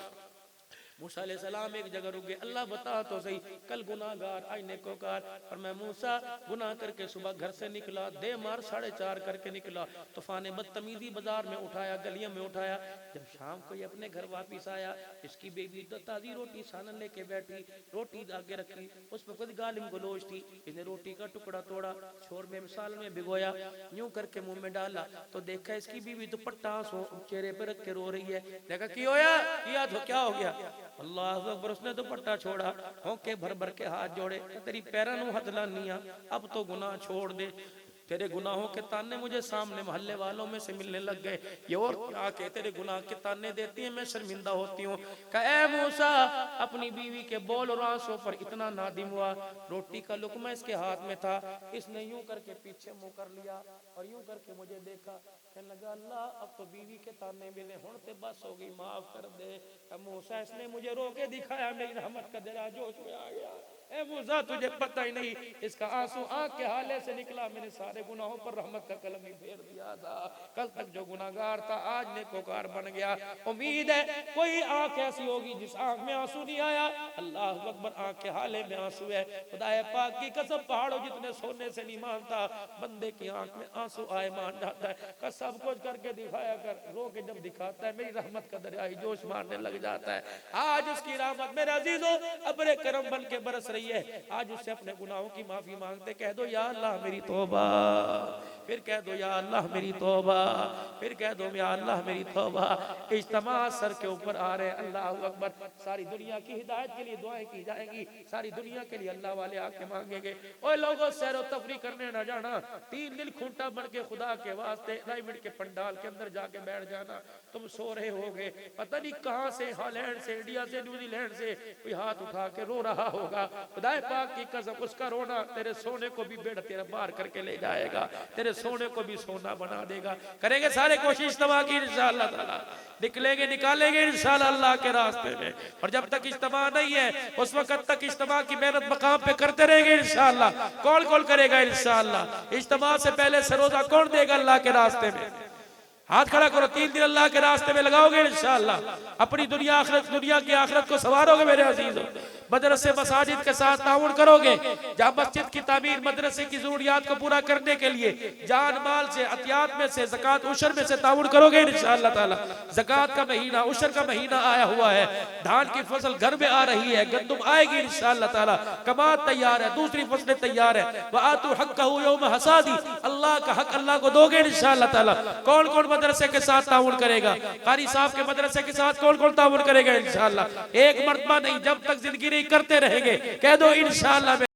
Speaker 2: मूसा अलैहिस्सलाम एक जगह रुक गए, अल्लाह बता तो सही, कल गुनाहगार आज नेकोकार। और मैं मूसा गुनाह करके सुबह घर से निकला, दे मार 4:30 करके निकला, तूफान बदतमीजी बाजार में उठाया, गलियों में उठाया। जब शाम को ये अपने घर वापिस आया, इसकी बेबी ताजी रोटी सालन लेके बैठी, रोटी आगे रखी, उस पर खुद गालिम गलोच थी, इसने रोटी का टुकड़ा तोड़ा, छोर में साल में भिगोया, यूं करके मुंह में डाला तो देखा इसकी बीवी दुपट्टा चेहरे पे रख के रो रही है। देखा की होया किया तो क्या हो गया? अल्लाह अकबर, उसने दुपट्टा छोड़ा, होके भर भर के हाथ जोड़े, तेरी पैरों नूं हथ लानी आ, अब तो गुनाह छोड़ दे, तेरे गुनाहों के ताने मुझे सामने मोहल्ले वालों में से मिलने लग गए। ये और क्या के तेरे गुनाह के ताने देती है, मैं शर्मिंदा होती हूँ। कहे मूसा, अपनी बीवी के बोल और आंसू पर इतना नादिम हुआ। रोटी का लुकमा इसके हाथ में था, इसने यूं करके पीछे मुंह कर लिया और यूं करके मुझे देखा। कहने लगा, अल्लाह अब तो बीवी के ताने मिले, हुण ते बस हो गई, माफ कर दे। मूसा इसने मुझे रोके दिखाया, मेरी रहमत का दरिया जोश में आ गया। ए मूसा, तुझे पता ही नहीं, इसका आंसू आंख के हाले से निकला। मैंने सारे गुनाहों पर रहमत का कलम ही फेर दिया था। कल तक जो गुनाहगार था आज नेकोकार बन गया। उम्मीद है कोई आंख ऐसी होगी जिस आंख में आंसू नहीं आया। अल्लाह अकबर, आंख के हाले में आंसू है। खुदाए पाक की कसम, पहाड़ों जितने सोने से नहीं मानता, बंदे की आंख में आंसू आए मान जाता है। का सब कुछ करके दिखाया कर, रो के जब दिखाता है मेरी रहमत का दरिया ही जोश मारने लग जाता है। आज उसकी रहमत मेरे अजीजों अबरे करम बन के बरस रही है। आज उससे अपने गुनाहों की माफी मांगते, कह दो या अल्लाह मेरी तौबा, फिर कह दो या अल्लाह मेरी तौबा, फिर कह दो या अल्लाह मेरी तौबा। इज्तिमा सर के ऊपर आ रहे हैं, अल्लाह अकबर। सारी दुनिया की हिदायत के लिए दुआएं की जाएंगी, सारी दुनिया के लिए अल्लाह वाले आके मांगेंगे। ओए लोगों, सैरो तफरी करने ना जाना, 3 दिन खूंटा बन के खुदा के वास्ते राइमंड के पंडाल के अंदर जाके बैठ जाना। तुम सो रहे होगे, पता नहीं कहां से, हॉलैंड से, इंडिया से, न्यूजीलैंड से कोई हाथ उठा के रो रहा होगा। खुदाए पाक की कसम, उसका रोना तेरे सोने को भी बेड़ तेरा बार करके ले जाएगा, तेरे सोने को भी सोना बना देगा। करेंगे सारे कोशिश इज्तिमा की इंशाअल्लाह ताला, निकलेंगे निकालेंगे इंशाअल्लाह अल्लाह के रास्ते में। और जब तक इज्तिमा नहीं है उस वक्त तक इज्तिमा की मेहनत मकाम पे करते रहेंगे इंशाअल्लाह। कौन कौन करेगा इंशाअल्लाह? इज्तिमा से पहले से रोजा कौन देगा अल्लाह के रास्ते में? हाथ खड़ा करो। 3 दिन अल्लाह के रास्ते में लगाओगे इंशाअल्लाह, अपनी दुनिया आखिरत, दुनिया की आखिरत को संवारोगे मेरे अजीजों। मदरसे मसाजिद के साथ ताउन करोगे, जहाँ मस्जिद की तामीर, मदरसे की जरूरियात को पूरा करने के लिए जान माल से, अतियात में से, ज़कात उशर में से ताउन करोगे इंशाअल्लाह ताला। ज़कात का महीना, उशर का महीना आया हुआ है, धान की फसल घर में आ रही है, गंदुम आएगी इंशाअल्लाह ताला, कमात तैयार है, दूसरी फसलें तैयार है। व आतू हक्कहू यौम हसादी, अल्लाह का हक अल्लाह को दोगे इंशाअल्लाह ताला। कौन कौन मदरसे के साथ ताउन करेगा? कारी साहब के मदरसे के साथ कौन कौन ताउन करेगा इंशाअल्लाह? एक मर्तबा नहीं, जब तक जिंदगी नहीं करते रहेंगे, कह दो इंशाअल्लाह।